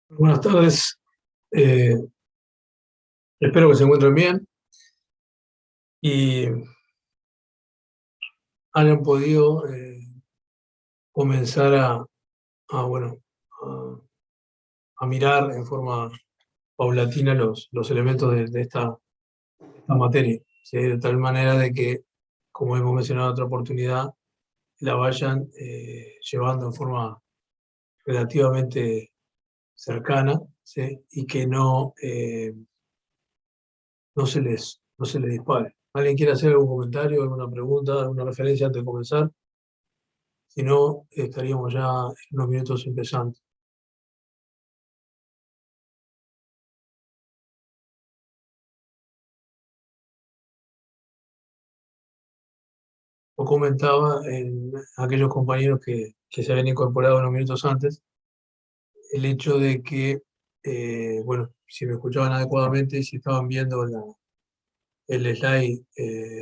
Buenas tardes. Eh, Espero que se encuentren bien y hayan podido comenzar bueno, a, a mirar en forma paulatina los elementos de esta materia, ¿sí? De tal manera de que, como hemos mencionado en otra oportunidad, la vayan llevando en forma relativamente cercana, ¿sí? Y que no se les dispare. ¿Alguien quiere hacer algún comentario, alguna pregunta, alguna referencia antes de comenzar? Si no, estaríamos ya en unos minutos empezando. Os comentaba en aquellos compañeros que se habían incorporado unos minutos antes, el hecho de que, bueno, si me escuchaban adecuadamente, si estaban viendo el slide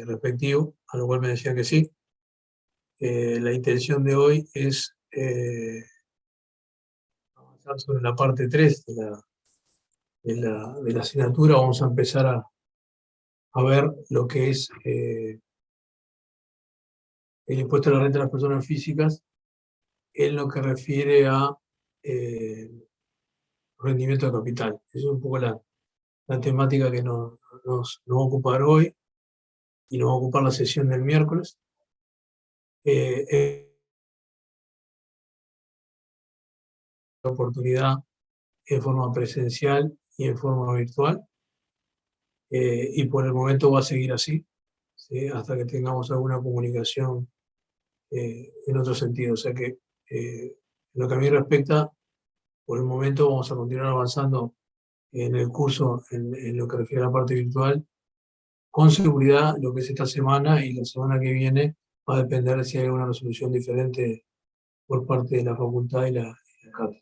respectivo, a lo cual me decían que sí. La intención de hoy es avanzar sobre la parte 3 de la asignatura. Vamos a empezar a ver lo que es el impuesto a la renta de las personas físicas en lo que refiere a eh, rendimiento de capital. Esa es un poco la temática que nos va a ocupar hoy y nos va a ocupar la sesión del miércoles. La oportunidad en forma presencial y en forma virtual, y por el momento va a seguir así, ¿sí? Hasta que tengamos alguna comunicación en otro sentido. O sea que, en lo que a mí respecta, por el momento vamos a continuar avanzando en el curso en lo que refiere a la parte virtual. Con seguridad, lo que es esta semana y la semana que viene va a depender de si hay alguna resolución diferente por parte de la facultad y la cátedra.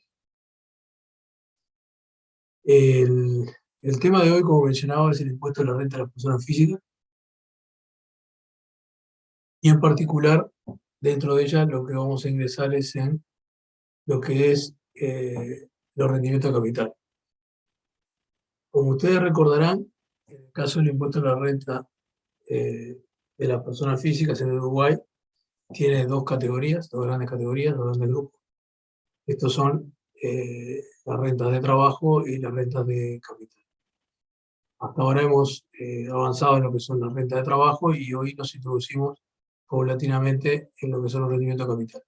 El, el tema de hoy, como mencionaba, es el impuesto a la renta de las personas físicas y en particular, dentro de ella, lo que vamos a ingresar es en lo que es los rendimientos de capital. Como ustedes recordarán, en el caso del impuesto a la renta de las personas físicas en Uruguay, tiene dos categorías, dos grandes categorías, dos grandes grupos. Estos son las rentas de trabajo y las rentas de capital. Hasta ahora hemos avanzado en lo que son las rentas de trabajo y hoy nos introducimos paulatinamente en lo que son los rendimientos de capital.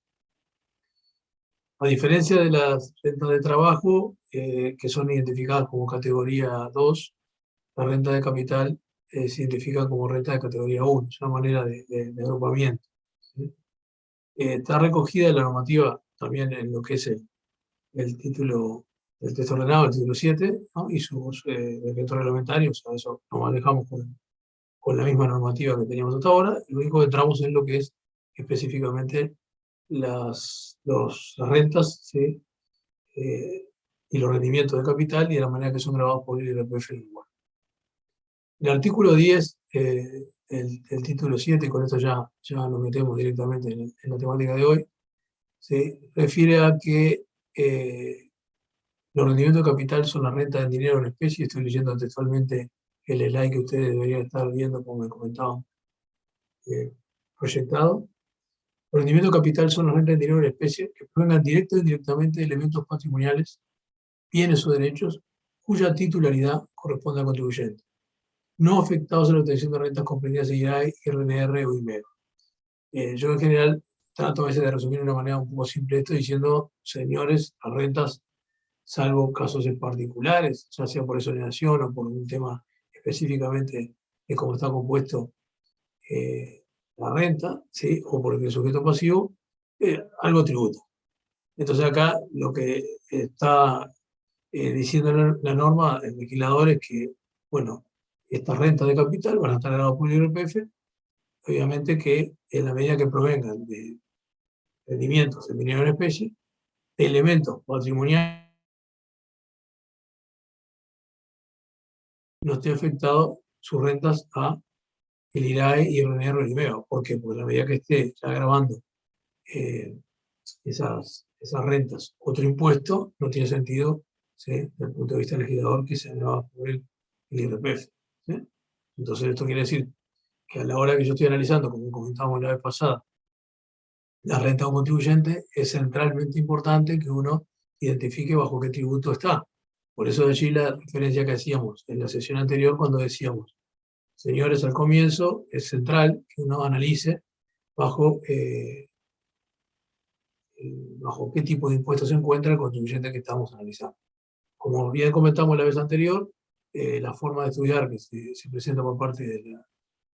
A diferencia de las rentas de trabajo, que son identificadas como categoría 2, la renta de capital se identifica como renta de categoría 1, es una manera de agrupamiento, ¿sí? Está recogida en la normativa también en lo que es el título del texto ordenado, el título 7, ¿no? Y sus decretos reglamentarios. A eso nos manejamos con la misma normativa que teníamos hasta ahora. Lo único que entramos en lo que es específicamente las rentas, ¿sí? Y los rendimientos de capital y de la manera que son grabados por el IRPF en Uruguay. El artículo 10, el título 7, y con esto ya nos metemos directamente en la temática de hoy, se refiere a que los rendimientos de capital son las rentas en dinero en especie. Estoy leyendo textualmente el slide que ustedes deberían estar viendo, como me comentaban, proyectado. Los rendimientos de capital son las rentas en dinero en especie que provengan directa o indirectamente de elementos patrimoniales, bienes o derechos, cuya titularidad corresponde al contribuyente, no afectados a la obtención de rentas comprendidas en IRAE, RNR o IMEO. Yo en general trato a veces de resumir de una manera un poco simple esto diciendo, señores, las rentas, salvo casos en particulares, ya sea por exoneración o por un tema específicamente de cómo está compuesto la renta, ¿sí? O por el sujeto pasivo, algo tributa. Entonces acá lo que está diciendo la norma, el legislador, es que, bueno, estas rentas de capital van a estar grabadas por el IRPF, obviamente que en la medida que provengan de rendimientos en dinero en especie, de elementos patrimoniales, no esté afectado sus rentas a el IRAE y el RNR o el IMEO. ¿Por qué? Porque a la medida que esté ya grabando eh, esas rentas otro impuesto, no tiene sentido ¿sí? Desde el punto de vista del legislador, que se me va a cubrir el IRPF. ¿Sí? Entonces, esto quiere decir que a la hora que yo estoy analizando, como comentábamos la vez pasada, la renta de un contribuyente, es centralmente importante que uno identifique bajo qué tributo está. Por eso de allí la referencia que hacíamos en la sesión anterior cuando decíamos, señores, al comienzo es central que uno analice bajo, bajo qué tipo de impuestos se encuentra el contribuyente que estamos analizando. Como bien comentamos la vez anterior, la forma de estudiar que se presenta por parte de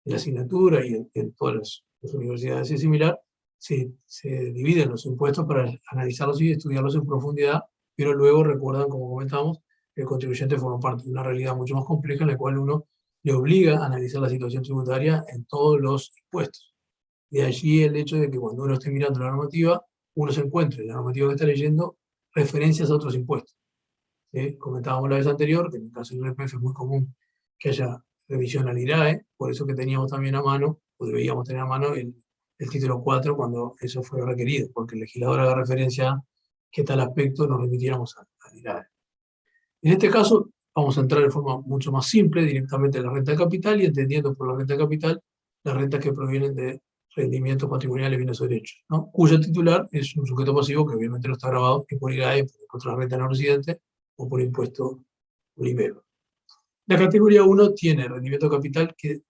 la asignatura y en todas las universidades es similar, se dividen los impuestos para analizarlos y estudiarlos en profundidad, pero luego recuerdan, como comentamos, que el contribuyente forma parte de una realidad mucho más compleja en la cual uno le obliga a analizar la situación tributaria en todos los impuestos. De allí el hecho de que cuando uno esté mirando la normativa, uno se encuentre en la normativa que está leyendo referencias a otros impuestos. ¿Sí? Comentábamos la vez anterior que en el caso del IRPF es muy común que haya revisión al IRAE, por eso que teníamos también a mano, o deberíamos tener a mano el título 4 cuando eso fue requerido, porque el legislador haga referencia a que tal aspecto nos remitiéramos al IRAE. En este caso, vamos a entrar de forma mucho más simple directamente en la renta de capital y entendiendo por la renta de capital las rentas que provienen de rendimientos patrimoniales, bienes o derechos, ¿no? Cuyo titular es un sujeto pasivo que obviamente no está grabado ni por IRAE, por la renta no residente o por impuesto primero. La categoría 1 tiene rendimiento de capital que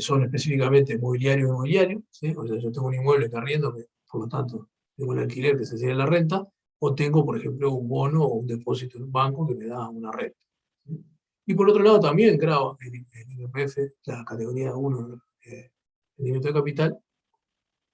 son específicamente mobiliario y inmobiliario, ¿sí? O sea, yo tengo un inmueble que arriendo, por lo tanto tengo un alquiler que se sigue en la renta, o tengo, por ejemplo, un bono o un depósito en un banco que me da una renta. ¿Sí? Y por otro lado también graba el IRPF, la categoría 1, rendimiento de capital,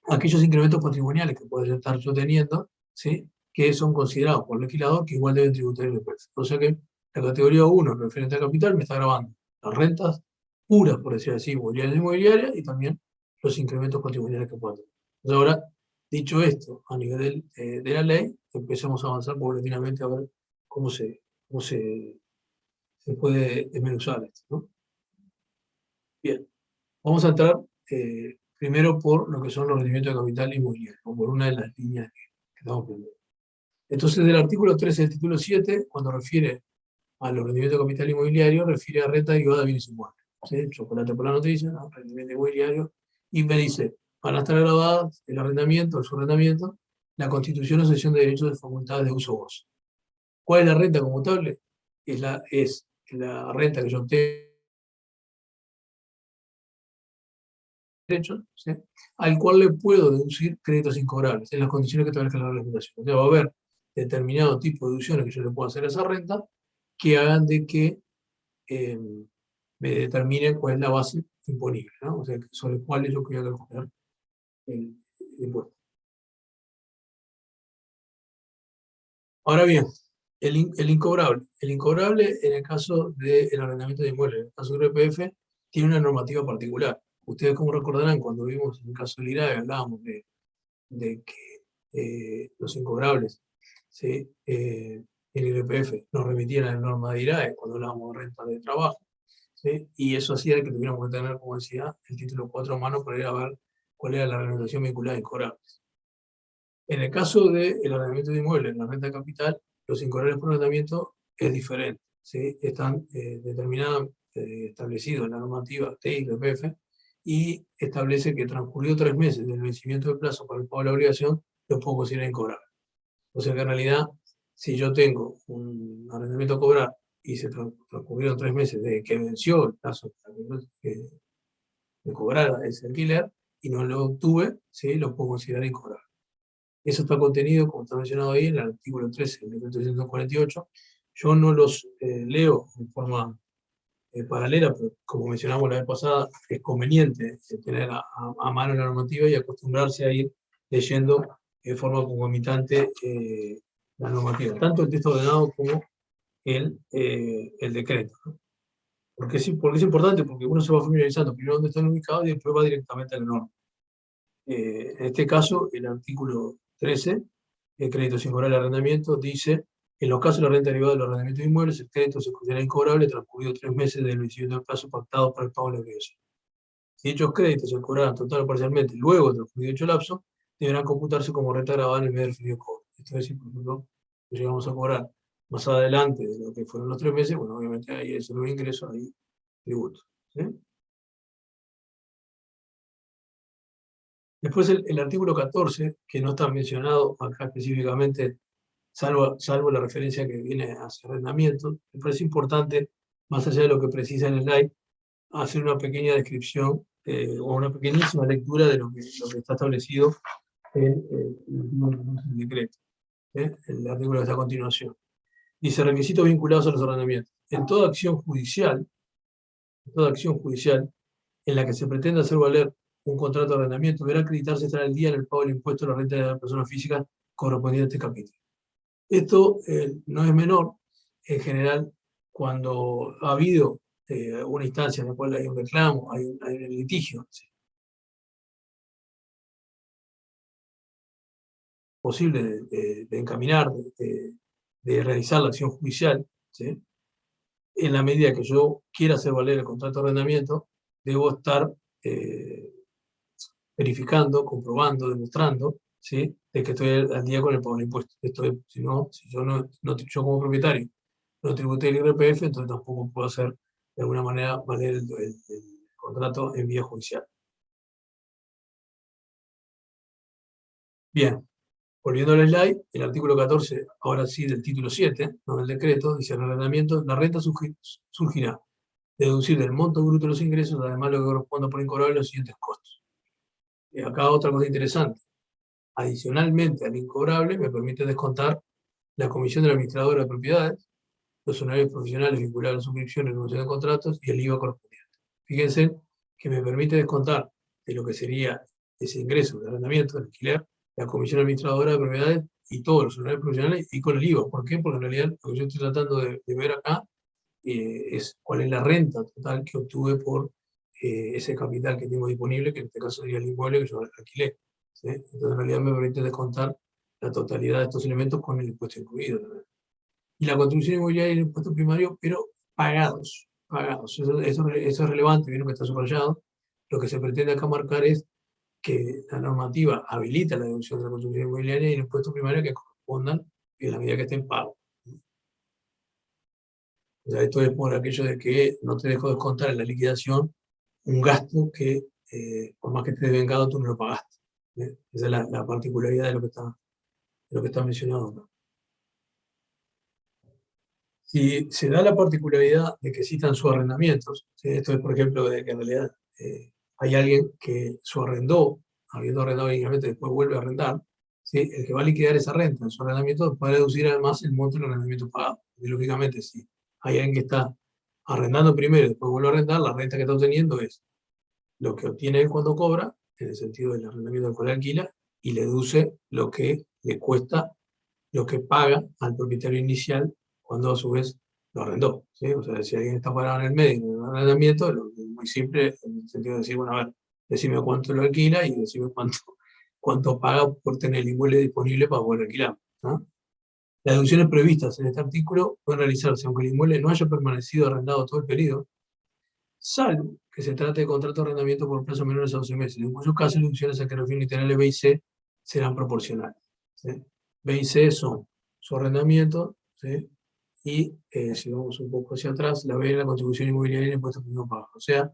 aquellos incrementos patrimoniales que pueda estar yo teniendo, ¿sí? Que son considerados por el legislador que igual deben tributar el IRPF. O sea que la categoría 1, referente a capital, me está grabando las rentas puras, por decir así, inmobiliarias y también los incrementos patrimoniales que pueda tener. Entonces ahora, dicho esto, a nivel de la ley, empecemos a avanzar paulatinamente a ver cómo se puede desmenuzar esto, ¿no? Bien, vamos a entrar primero por lo que son los rendimientos de capital inmobiliario, o por una de las líneas que estamos viendo. Entonces, del artículo 13 del título 7, cuando refiere a los rendimientos de capital inmobiliario, refiere a renta derivada de bienes inmuebles. ¿Sí? Chocolate por la noticia, ¿no? Rendimiento inmobiliario, y me dice, van a estar grabadas el arrendamiento, el subarrendamiento, la constitución o cesión de derechos de facultades de uso o goce. ¿Cuál es la renta conmutable? Es la renta que yo tengo derecho, ¿sí? Al cual le puedo deducir créditos incobrables en las condiciones que establezca la legislación. O sea, va a haber determinado tipo de deducciones que yo le puedo hacer a esa renta que hagan de que eh, me determine cuál es la base imponible, ¿no? O sea, sobre cuál yo voy a calcular el impuesto. Ahora bien, el incobrable. El incobrable, en el caso del arrendamiento de inmuebles, en el caso del IRPF, tiene una normativa particular. Ustedes, como recordarán, cuando vimos en el caso del IRAE, hablábamos de que los incobrables, ¿sí? El IRPF nos remitían a la norma de IRAE cuando hablábamos de renta de trabajo, ¿sí? Y eso hacía que tuviéramos que tener, como decía, el título 4 a mano para ir a ver cuál era la reglamentación vinculada a incobrables. En el caso del arrendamiento de inmuebles, en la renta de capital, los incobrables por arrendamiento es diferente, ¿sí? Están determinados, establecidos en la normativa TIRPF y establece que transcurrido 3 meses del vencimiento del plazo para el pago de la obligación, lo puedo considerar incobrable. O sea que en realidad, si yo tengo un arrendamiento a cobrar y se transcurrieron 3 meses desde que venció el plazo de cobrar ese alquiler y no lo obtuve, ¿sí? Lo puedo considerar incobrable. Eso está contenido, como está mencionado ahí, en el artículo 13 del decreto 348. Yo no los leo de forma paralela, pero como mencionamos la vez pasada, es conveniente tener a mano la normativa y acostumbrarse a ir leyendo de forma concomitante la normativa, tanto el texto ordenado como el decreto, ¿no? Porque es importante, porque uno se va familiarizando primero dónde están ubicados y después va directamente a la norma. En este caso, el artículo 13, el crédito sin cobrar el arrendamiento, dice, en los casos de la renta derivada de los arrendamientos de inmuebles, el crédito se considera incobrable transcurrido 3 meses del vencimiento del plazo pactado para el pago de la obligación. Si dichos créditos se cobrarán total o parcialmente luego de transcurrido dicho lapso, deberán computarse como renta grabada en el medio del fin de cobro. Esto es decir, por ejemplo, si llegamos a cobrar más adelante de lo que fueron los 3 meses, bueno, obviamente ahí es un ingreso, ahí tributo. ¿Sí? Después el artículo 14, que no está mencionado acá específicamente, salvo la referencia que viene hacia arrendamiento, me parece importante, más allá de lo que precisa el slide, hacer una pequeña descripción o una pequeñísima lectura de lo que está establecido en el artículo 14 del decreto. El artículo que está a continuación. Dice, requisitos vinculados a los arrendamientos. En toda acción judicial en la que se pretenda hacer valer un contrato de arrendamiento, deberá acreditarse estar al día en el pago del impuesto a la renta de la persona física correspondiente a este capítulo. Esto no es menor, en general, cuando ha habido una instancia en la cual hay un reclamo, hay un litigio, ¿sí? Posible de encaminar, de realizar la acción judicial, ¿sí? En la medida que yo quiera hacer valer el contrato de arrendamiento, debo estar verificando, comprobando, demostrando, ¿sí? De que estoy al día con el pago del impuesto. Esto es, si yo yo como propietario no tributé el IRPF, entonces tampoco puedo hacer de alguna manera valer el contrato en vía judicial. Bien, volviendo al slide, el artículo 14, ahora sí del título 7, no del decreto, dice el arrendamiento, la renta surgirá de deducir del monto bruto de los ingresos, además lo que corresponda por incobrable los siguientes costos. Y acá otra cosa interesante. Adicionalmente al incobrable, me permite descontar la comisión del administrador de propiedades, los honorarios profesionales vinculados a la suscripción y renovación de contratos y el IVA correspondiente. Fíjense que me permite descontar de lo que sería ese ingreso de arrendamiento, de alquiler, la comisión administradora de propiedades y todos los honorarios profesionales y con el IVA. ¿Por qué? Porque en realidad lo que yo estoy tratando de ver acá es cuál es la renta total que obtuve por ese capital que tengo disponible, que en este caso sería el inmueble que yo alquilé. ¿Sí? Entonces en realidad me permite descontar la totalidad de estos elementos con el impuesto incluido también. Y la contribución inmobiliaria y el impuesto primario, pero pagados. Pagados. Eso es relevante, vieron que está subrayado. Lo que se pretende acá marcar es que la normativa habilita la deducción de la contribución inmobiliaria y el impuesto primario que correspondan en la medida que estén pagos. O sea, esto es por aquello de que no te dejo descontar en la liquidación un gasto que, por más que esté devengado, tú no lo pagaste. Esa es la particularidad de lo que está mencionado acá. Si se da la particularidad de que existan subarrendamientos, ¿sí? Esto es, por ejemplo, de que en realidad hay alguien que subarrendó, habiendo arrendado inicialmente, después vuelve a arrendar, ¿sí? El que va a liquidar esa renta en su arrendamiento puede deducir además el monto del arrendamiento pagado. Y lógicamente, si hay alguien que está arrendando primero y después vuelve a arrendar, la renta que está obteniendo es lo que obtiene él cuando cobra, en el sentido del arrendamiento al cual alquila, y le deduce lo que le cuesta, lo que paga al propietario inicial cuando a su vez lo arrendó. ¿Sí? O sea, si alguien está parado en el medio de un arrendamiento, es muy simple, en el sentido de decir, bueno, a ver, decime cuánto lo alquila y decime cuánto paga por tener el inmueble disponible para poder alquilar. ¿No? Las deducciones previstas en este artículo pueden realizarse aunque el inmueble no haya permanecido arrendado todo el periodo, salvo que se trate de contrato de arrendamiento por plazo menores a 12 meses, en cuyo caso las deducciones a que refieren literales B y C serán proporcionales. ¿Sí? B y C son su arrendamiento, ¿sí? Y si vamos un poco hacia atrás, la B es la contribución inmobiliaria y el impuesto mínimo pagado. O sea,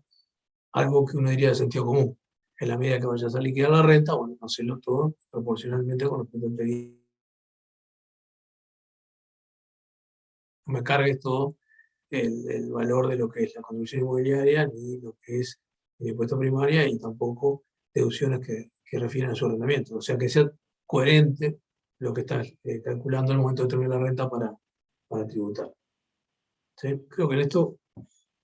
algo que uno diría de sentido común. En la medida que vayas a liquidar la renta, bueno, hacerlo todo proporcionalmente con respecto al pedido. No me cargues todo el valor de lo que es la contribución inmobiliaria, ni lo que es el impuesto primario, y tampoco deducciones que refieren a su arrendamiento. O sea, que sea coherente lo que estás calculando en el momento de terminar la renta para tributar. ¿Sí? Creo que en esto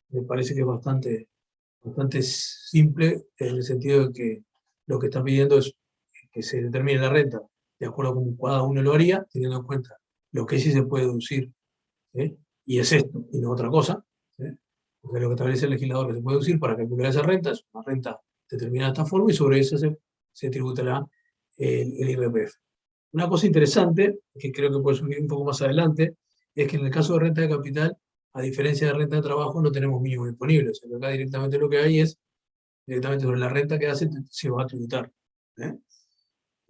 me parece que es bastante simple, en el sentido de que lo que está pidiendo es que se determine la renta de acuerdo a cómo cada uno lo haría, teniendo en cuenta lo que sí se puede deducir, ¿sí? Y es esto, y no otra cosa. ¿Sí? O sea, lo que establece el legislador que se puede deducir para calcular esa renta es una renta determinada de esta forma y sobre eso se tributará el IRPF. Una cosa interesante, que creo que puede surgir un poco más adelante, es que en el caso de renta de capital, a diferencia de renta de trabajo, no tenemos mínimo disponible. O sea, que acá directamente lo que hay es, directamente sobre la renta que hace, se va a tributar. ¿Eh?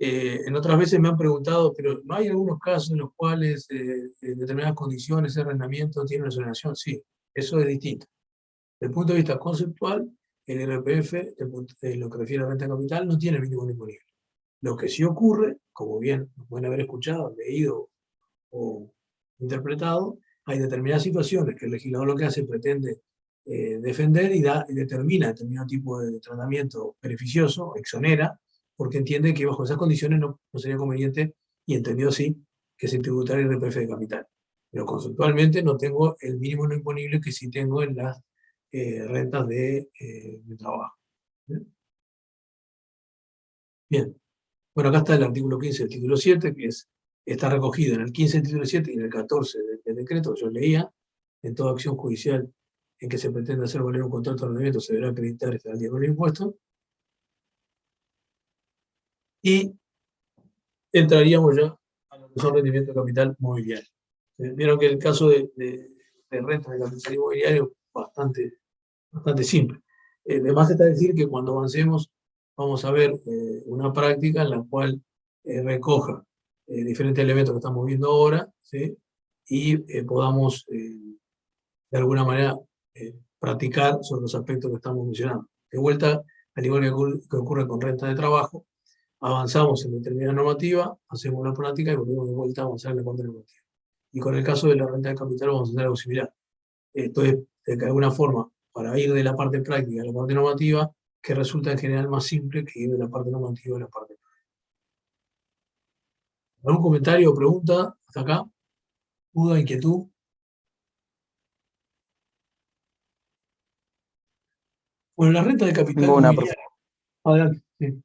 En otras veces me han preguntado, pero ¿no hay algunos casos en los cuales en determinadas condiciones de arrendamiento tiene una exoneración? Sí, eso es distinto. Desde el punto de vista conceptual, el IRPF, en lo que refiere a renta de capital, no tiene mínimo disponible. Lo que sí ocurre, como bien pueden haber escuchado, leído o interpretado, hay determinadas situaciones que el legislador lo que hace pretende defender y determina determinado tipo de tratamiento beneficioso, exonera, porque entiende que bajo esas condiciones no sería conveniente, y entendió así, que se tributara el IRPF de capital. Pero conceptualmente no tengo el mínimo no imponible que sí tengo en las rentas de trabajo. Bien. Bueno, acá está el artículo 15 del título 7, que está recogido en el 15 del título 7 y en el 14 del decreto que yo leía. En toda acción judicial en que se pretende hacer valer un contrato de arrendamiento se deberá acreditar este al día con el impuesto. Y entraríamos ya a lo que son rendimientos de capital mobiliario. Vieron que el caso de renta de capital inmobiliario es bastante simple. Además está decir que cuando avancemos vamos a ver una práctica en la cual recoja diferentes elementos que estamos viendo ahora, ¿sí? Y podamos de alguna manera practicar sobre los aspectos que estamos mencionando. De vuelta, al igual que ocurre con renta de trabajo, avanzamos en determinada normativa, hacemos una práctica y volvemos de vuelta a avanzar en la parte normativa. Y con el caso de la renta de capital vamos a hacer algo similar. Entonces, de alguna forma, para ir de la parte práctica a la parte normativa, que resulta en general más simple que ir de la parte normativa a la parte práctica. ¿Algún comentario o pregunta hasta acá? ¿Duda, inquietud? Bueno, la renta de capital Ninguna, profe. mobiliario. Adelante. Sí.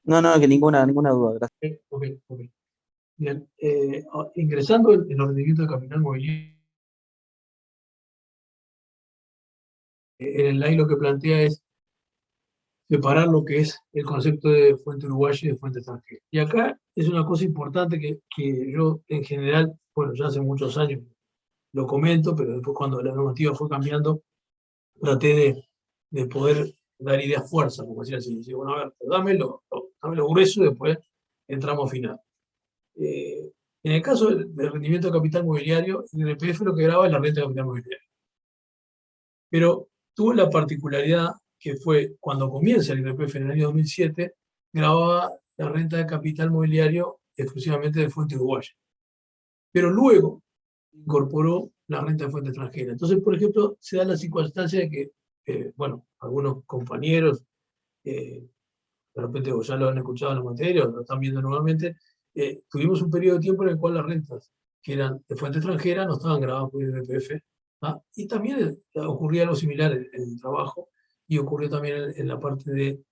No, no, que ninguna duda, gracias. Ok, ok. Bien. Ingresando en los rendimientos de capital mobiliario, en el ley lo que plantea es separar lo que es el concepto de fuente uruguaya y de fuente extranjera. Y acá es una cosa importante que yo en general, bueno, ya hace muchos años lo comento, pero después cuando la normativa fue cambiando, traté de poder dar ideas fuerza, como decía así. Decir, bueno, a ver, dame lo grueso y después entramos final. En el caso del rendimiento de capital mobiliario, el IRPF lo que graba es la renta de capital mobiliario. Pero tuvo la particularidad que fue cuando comienza el IRPF en el año 2007, grababa la renta de capital mobiliario exclusivamente de fuente uruguaya. Pero luego incorporó la renta de fuente extranjera. Entonces, por ejemplo, se da la circunstancia de que, bueno, algunos compañeros, de repente o ya lo han escuchado en la materia o lo están viendo nuevamente, tuvimos un periodo de tiempo en el cual las rentas que eran de fuente extranjera no estaban grabadas por el IRPF. ¿Ah? Y también ocurría algo similar en el trabajo y ocurrió también en la parte de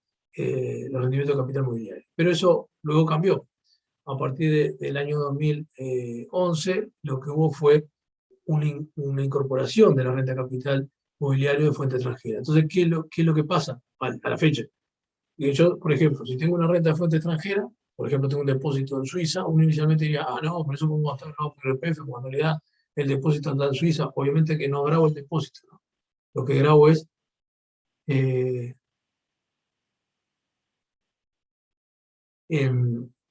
los rendimientos de capital mobiliario. Pero eso luego cambió. A partir del año 2011, lo que hubo fue una incorporación de la renta de capital mobiliario de fuente extranjera. Entonces, qué es lo que pasa a la fecha? Y yo, por ejemplo, si tengo una renta de fuente extranjera, por ejemplo, tengo un depósito en Suiza, uno inicialmente diría, no, por eso podemos estar grabado por el IRPF, cuando en realidad el depósito anda en Suiza. Obviamente que no grabo el depósito, ¿no? Lo que grabo es eh,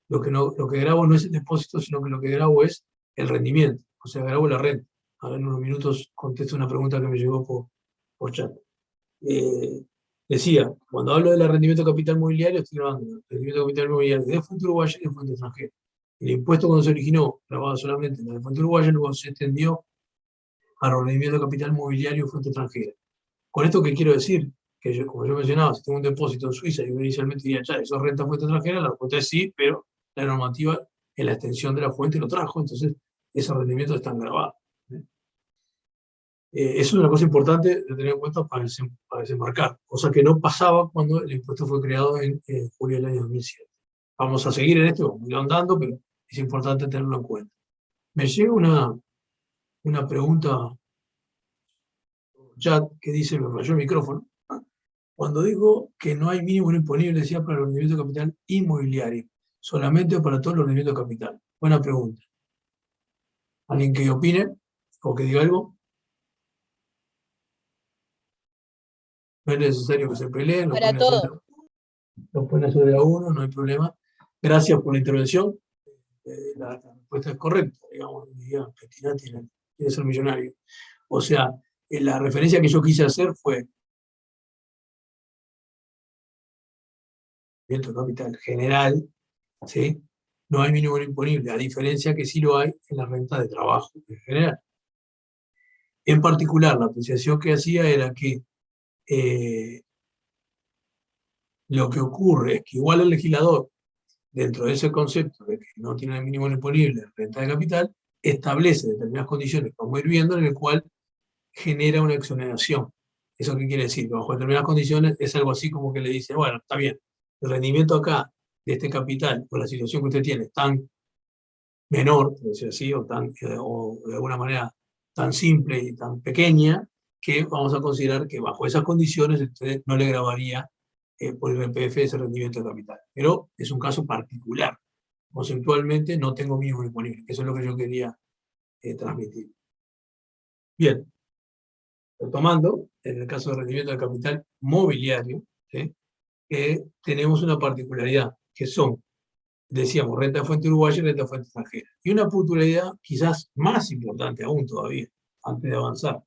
lo que grabo no es el depósito, sino que lo que grabo es el rendimiento, o sea, grabo la renta. Ahora en unos minutos contesto una pregunta que me llegó por chat. Eh, Decía, cuando hablo del rendimiento de capital mobiliario, estoy grabando el rendimiento de capital mobiliario de fuente uruguaya y de fuente extranjera. El impuesto cuando se originó, grabado solamente en la de fuente uruguaya, luego se extendió a los rendimientos de capital mobiliario de fuente extranjera. Con esto, ¿qué quiero decir? Que yo, como yo mencionaba, si tengo un depósito en Suiza y yo inicialmente diría, ya, eso es renta fuente extranjera, la respuesta es sí, pero la normativa en la extensión de la fuente lo trajo, entonces esos rendimientos están grabados. Eso es una cosa importante de tener en cuenta para desembarcar, cosa que no pasaba cuando el impuesto fue creado en julio del año 2007. Vamos a seguir en esto, vamos a ir andando, pero es importante tenerlo en cuenta. Me llega una pregunta chat que dice, me falló el micrófono. Cuando digo que no hay mínimo imponible, decía para los rendimientos de capital inmobiliario, solamente para todos los rendimientos de capital. Buena pregunta. ¿Alguien que opine o que diga algo? No es necesario que se peleen, Para todo. lo pueden hacer de a uno, no hay problema. Gracias por la intervención. La respuesta es correcta, digamos, Cristina tiene que ser millonario. O sea, la referencia que yo quise hacer fue el capital general, ¿sí? No hay mínimo imponible, a diferencia que sí lo hay en la renta de trabajo en general. En particular, la apreciación que hacía era que lo que ocurre es que igual el legislador, dentro de ese concepto de que no tiene el mínimo imponible renta de capital, establece determinadas condiciones, vamos a ir viendo, en el cual genera una exoneración. ¿Eso qué quiere decir? Que bajo determinadas condiciones es algo así como que le dice, bueno, está bien, el rendimiento acá de este capital o la situación que usted tiene es tan menor, por decir así, o de alguna manera tan simple y tan pequeña, que vamos a considerar que bajo esas condiciones usted no le grabaría por el IRPF ese rendimiento de capital. Pero es un caso particular. Conceptualmente no tengo mínimo disponible. Eso es lo que yo quería transmitir. Bien, retomando, en el caso de rendimiento de capital mobiliario, ¿sí? Tenemos una particularidad, que son, decíamos, renta de fuente uruguaya y renta de fuente extranjera. Y una puntualidad quizás más importante aún todavía, antes de avanzar.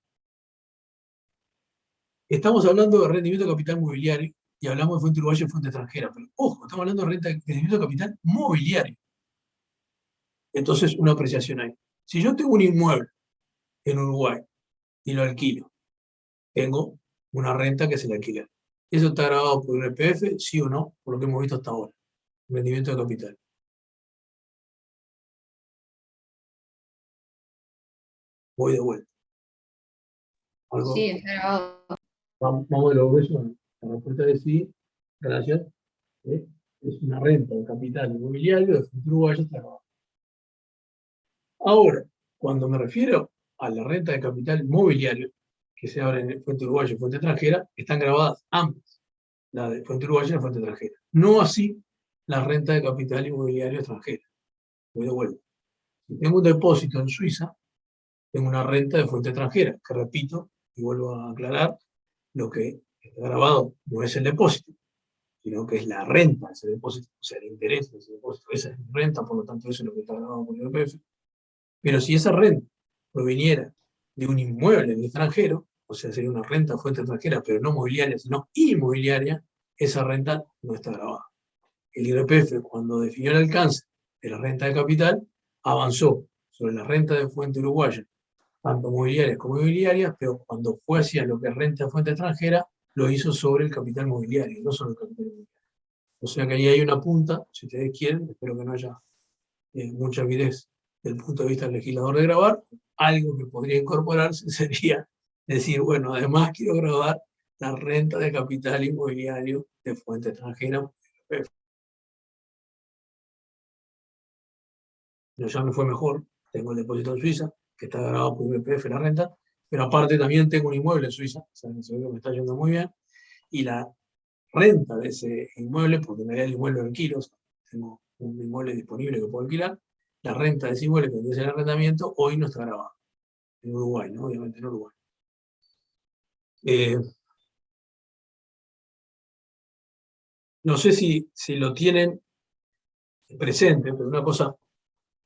Estamos hablando de rendimiento de capital mobiliario y hablamos de fuente uruguaya y fuente extranjera, pero ojo, estamos hablando de rendimiento de capital mobiliario. Entonces, una apreciación ahí. Si yo tengo un inmueble en Uruguay y lo alquilo, tengo una renta que se le alquila. ¿Eso está grabado por IRPF? Sí o no, por lo que hemos visto hasta ahora. Rendimiento de capital. Voy de vuelta. ¿Algo? Sí, está grabado. Vamos de lo grueso. La respuesta es sí. Gracias. Es una renta de capital inmobiliario de fuente uruguaya está grabado. Ahora, cuando me refiero a la renta de capital inmobiliario, que se abre en fuente uruguaya y fuente extranjera, están grabadas ambas, la de fuente uruguaya y la fuente extranjera. No así la renta de capital inmobiliario extranjera. Voy de vuelta. Si tengo un depósito en Suiza, tengo una renta de fuente extranjera, que repito y vuelvo a aclarar, lo que está grabado no es el depósito, sino que es la renta de ese depósito, o sea, el interés de ese depósito. Esa es mi renta, por lo tanto eso es lo que está grabado por el IRPF. Pero si esa renta proviniera de un inmueble en el extranjero, o sea, sería una renta de fuente extranjera, pero no mobiliaria, sino inmobiliaria, esa renta no está grabada. El IRPF, cuando definió el alcance de la renta de capital, avanzó sobre la renta de fuente uruguaya, tanto mobiliarias como inmobiliarias, pero cuando fue hacia lo que es renta de fuente extranjera, lo hizo sobre el capital mobiliario, no sobre el capital inmobiliario. O sea que ahí hay una punta, si ustedes quieren, espero que no haya mucha avidez desde el punto de vista del legislador de grabar, algo que podría incorporarse sería decir, bueno, además quiero grabar la renta de capital inmobiliario de fuente extranjera. Yo ya me fue mejor, tengo el depósito en Suiza, que está grabado por IRPF la renta, pero aparte también tengo un inmueble en Suiza, o sea, que me está yendo muy bien, y la renta de ese inmueble, porque me da el inmueble en kilos, tengo un inmueble disponible que puedo alquilar, la renta de ese inmueble que es el arrendamiento, hoy no está grabada. En Uruguay, ¿no? Obviamente en Uruguay. No sé si lo tienen presente, pero una cosa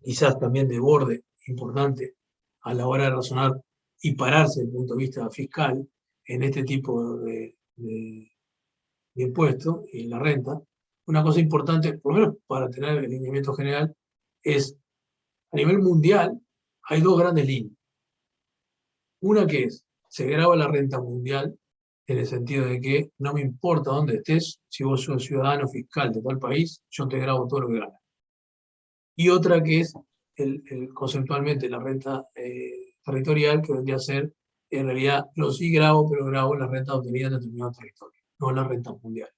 quizás también de borde importante a la hora de razonar y pararse desde el punto de vista fiscal en este tipo de impuestos y en la renta, una cosa importante, por lo menos para tener el lineamiento general, es a nivel mundial hay dos grandes líneas. Una que es, se graba la renta mundial en el sentido de que no me importa dónde estés, si vos sos ciudadano fiscal de tal país, yo te grabo todo lo que ganas. Y otra que es conceptualmente la renta territorial, que vendría a ser, en realidad, lo sí grabo, pero grabo la renta obtenida en determinado territorio, no la renta mundial.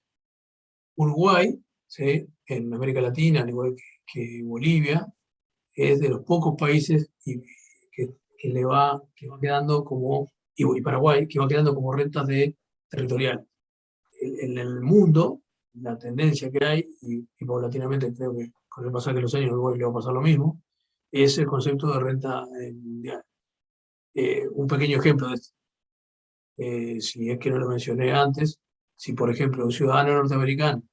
Uruguay, ¿sí? En América Latina, al igual que Bolivia, es de los pocos países que va quedando como, y Paraguay, que va quedando como rentas de territorial. En el mundo, la tendencia que hay, y paulatinamente creo que con el pasar de los años a Uruguay le va a pasar lo mismo, es el concepto de renta mundial. Un pequeño ejemplo de esto, si es que no lo mencioné antes, si por ejemplo un ciudadano norteamericano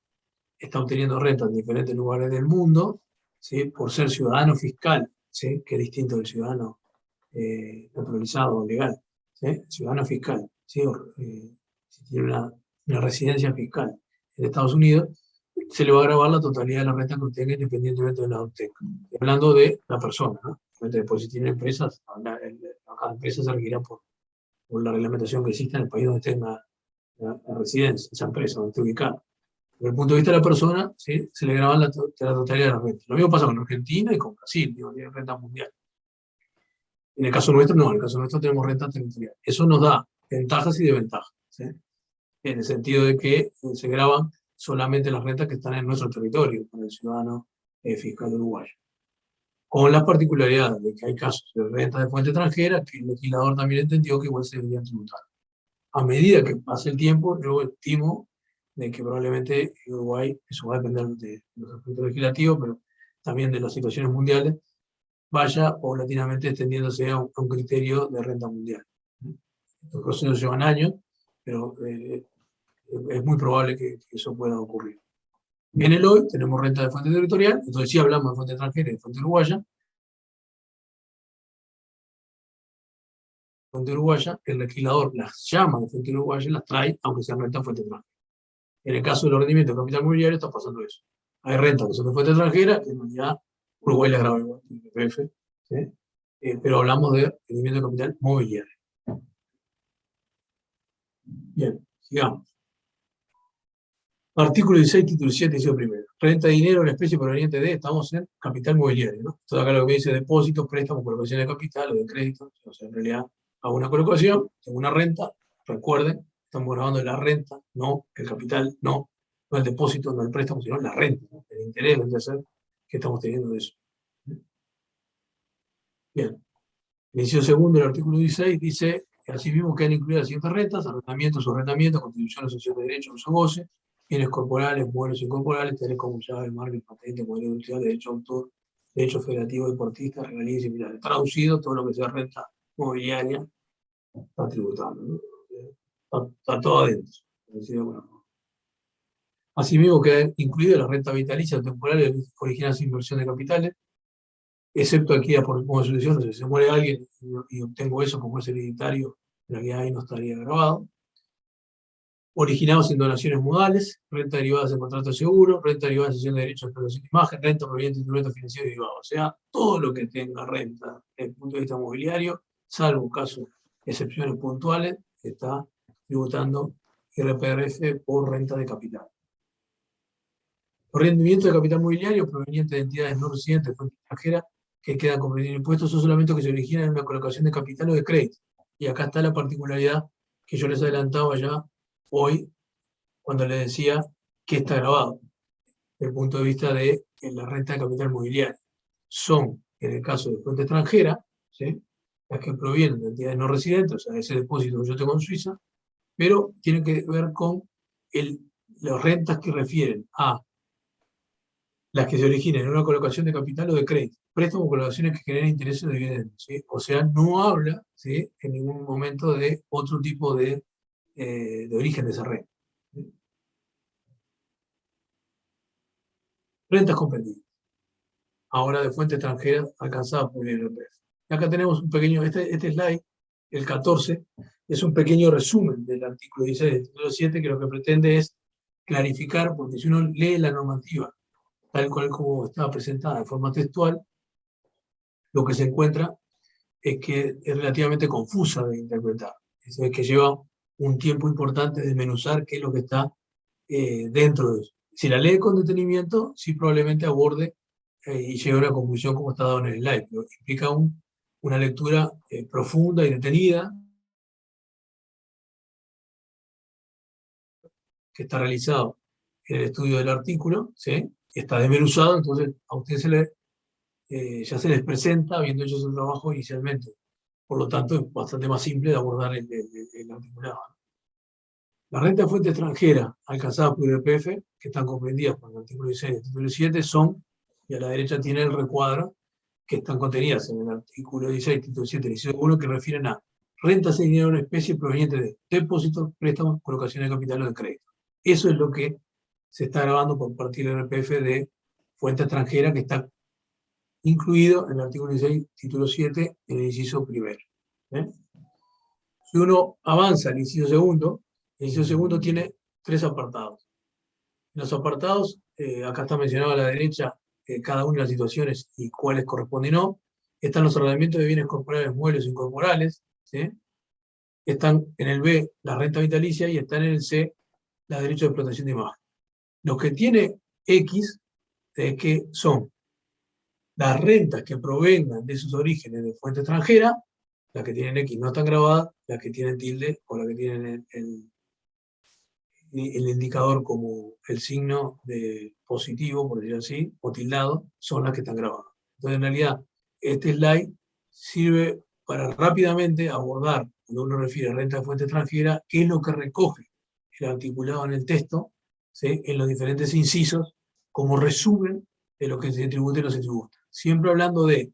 está obteniendo renta en diferentes lugares del mundo, ¿sí? Por ser ciudadano fiscal, ¿sí? Que es distinto del ciudadano naturalizado o legal, ¿sí? Ciudadano fiscal, ¿sí? Si tiene una residencia fiscal en Estados Unidos, se le va a grabar la totalidad de la renta que obtenga independientemente de la obtenga. Estoy hablando de la persona, ¿no? Después, si tiene empresas, cada empresa se regirá por la reglamentación que existe en el país donde tenga la residencia, esa empresa donde esté ubicada. Desde el punto de vista de la persona, ¿sí? Se le graban la totalidad de la renta. Lo mismo pasa con Argentina y con Brasil, digo, tiene renta mundial. En el caso nuestro, no, en el caso nuestro tenemos renta territorial. Eso nos da ventajas y desventajas, ¿sí? En el sentido de que se graban solamente las rentas que están en nuestro territorio, para el ciudadano fiscal uruguayo. Con las particularidades de que hay casos de renta de fuente extranjera que el legislador también entendió que igual se deberían tributar. A medida que pase el tiempo, yo estimo de que probablemente en Uruguay, eso va a depender de los aspectos legislativos, pero también de las situaciones mundiales, vaya paulatinamente extendiéndose a un criterio de renta mundial. Estos procesos llevan años, pero es muy probable que eso pueda ocurrir. En el hoy tenemos renta de fuente territorial, entonces sí hablamos de fuente extranjera y de fuente uruguaya. Fuente uruguaya, el legislador las llama de fuente uruguaya, las trae, aunque sean renta de fuente extranjera. En el caso de los rendimientos de capital mobiliario está pasando eso. Hay rentas que son de fuente extranjera, que en realidad Uruguay les graba igual, IRPF, ¿sí? Pero hablamos de rendimiento de capital mobiliario. Bien, sigamos. Artículo 16, título 7, dice primero. Renta de dinero en especie proveniente de, estamos en capital mobiliario, ¿no? Entonces acá lo que dice depósitos, préstamos, colocación de capital o de crédito. O sea, en realidad hago una colocación, tengo una renta, recuerden, estamos grabando la renta, no el capital, no el depósito, no el préstamo, sino la renta, ¿no? El interés, el hacer que estamos teniendo de eso. Bien. El inciso segundo del artículo 16 dice, asimismo quedan incluidas las siguientes rentas: arrendamientos o arrendamientos, contribuciones, asociación de derechos, uso goce, bienes corporales, modelos incorporales, tales como llave, marca, patente, modelo industrial, derecho de autor, derecho federativo, deportista, regalías y similares. Traducido, todo lo que sea renta mobiliaria está tributando, ¿no? Está todo adentro. Asimismo quedan incluidas las rentas vitalicias temporales originadas sin inversión de capitales, excepto aquí como solución, si se muere alguien y obtengo eso como es hereditario, en realidad ahí no estaría grabado. Originados en donaciones modales, renta derivadas de contrato de seguro, renta derivada de cesión de derechos de explotación de imagen, renta proveniente de instrumentos financieros derivados. O sea, todo lo que tenga renta desde el punto de vista mobiliario, salvo casos, excepciones puntuales, está tributando IRPF por renta de capital. Los rendimientos de capital mobiliario provenientes de entidades no residentes de fuente extranjera que quedan comprendidos en impuestos son solamente que se originan en una colocación de capital o de crédito. Y acá está la particularidad que yo les adelantaba ya hoy, cuando les decía que está grabado, desde el punto de vista de la renta de capital mobiliario. Son, en el caso de fuente extranjera, ¿sí?, las que provienen de entidades no residentes, o sea, ese depósito que yo tengo en Suiza, pero tienen que ver con las rentas que refieren a las que se originen en una colocación de capital o de crédito, préstamos o colocaciones que generen intereses o dividendos, ¿sí? O sea, no habla, ¿sí?, en ningún momento de otro tipo de origen de esa renta, ¿sí? Rentas comprendidas, ahora de fuente extranjera alcanzada por el IRPF. Acá tenemos un pequeño, este slide, el 14, es un pequeño resumen del artículo 16 del título 7, que lo que pretende es clarificar, porque si uno lee la normativa tal cual como estaba presentada de forma textual, lo que se encuentra es que es relativamente confusa de interpretar. Es que lleva un tiempo importante de desmenuzar qué es lo que está dentro de eso. Si la lee con detenimiento, sí probablemente aborde y llegue a una conclusión como está dado en el slide. Pero implica una lectura profunda y detenida que está realizado en el estudio del artículo, ¿sí? Está desmenuzado, entonces a usted ya se les presenta, habiendo hecho su trabajo inicialmente. Por lo tanto, es bastante más simple de abordar el articulado. La renta de fuente extranjera alcanzada por IRPF, que están comprendidas por el artículo 16 y el título 7, son, y a la derecha tiene el recuadro, que están contenidas en el artículo 16, título 7 y 1, que refieren a rentas de dinero en especie provenientes de depósitos, préstamos, colocación de capital o de crédito. Eso es lo que se está grabando por partir del IRPF de fuente extranjera que está incluido en el artículo 16, título 7, en el inciso primero. Si uno avanza al inciso segundo, el inciso segundo tiene 3 apartados. Los apartados, acá está mencionado a la derecha, cada una de las situaciones y cuáles corresponden o no. Están los ordenamientos de bienes corporales, muebles o incorporales, ¿sí? Están en el B, la renta vitalicia, y están en el C, la derecho de explotación de imagen. Los que tiene X, que son las rentas que provengan de sus orígenes de fuente extranjera, las que tienen X no están grabadas, las que tienen tilde o las que tienen el indicador como el signo de positivo, por decirlo así, o tildado, son las que están grabadas. Entonces, en realidad, este slide sirve para rápidamente abordar, cuando uno refiere a renta de fuente extranjera, qué es lo que recoge el articulado en el texto, ¿sí? En los diferentes incisos, como resumen de lo que se tributa y no se tributa. Siempre hablando de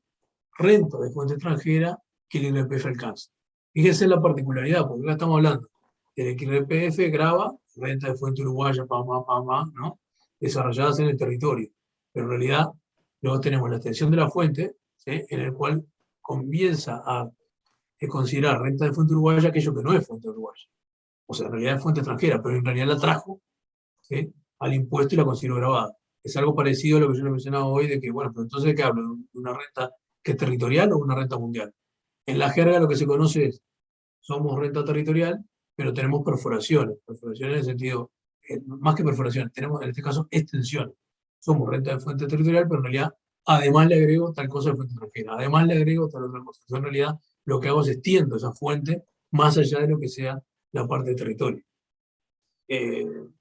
renta de fuente extranjera que el IRPF alcanza. Fíjense la particularidad, porque acá estamos hablando de que el IRPF grava renta de fuente uruguaya, ¿no? Desarrolladas en el territorio. Pero en realidad, luego tenemos la extensión de la fuente, ¿sí? En el cual comienza a considerar renta de fuente uruguaya aquello que no es fuente uruguaya. O sea, en realidad es fuente extranjera, pero en realidad la trajo, ¿sí? Al impuesto y la consideró grabada. Es algo parecido a lo que yo le mencionaba hoy, de que, bueno, pero entonces, ¿de qué hablo? ¿De una renta que es territorial o una renta mundial? En la jerga lo que se conoce es, somos renta territorial, pero tenemos perforaciones en el sentido, más que perforaciones, tenemos en este caso extensiones. Somos renta de fuente territorial, pero en realidad además le agrego tal cosa de fuente extranjera, además le agrego tal otra cosa. Entonces, en realidad lo que hago es extiendo esa fuente más allá de lo que sea la parte de territorio. En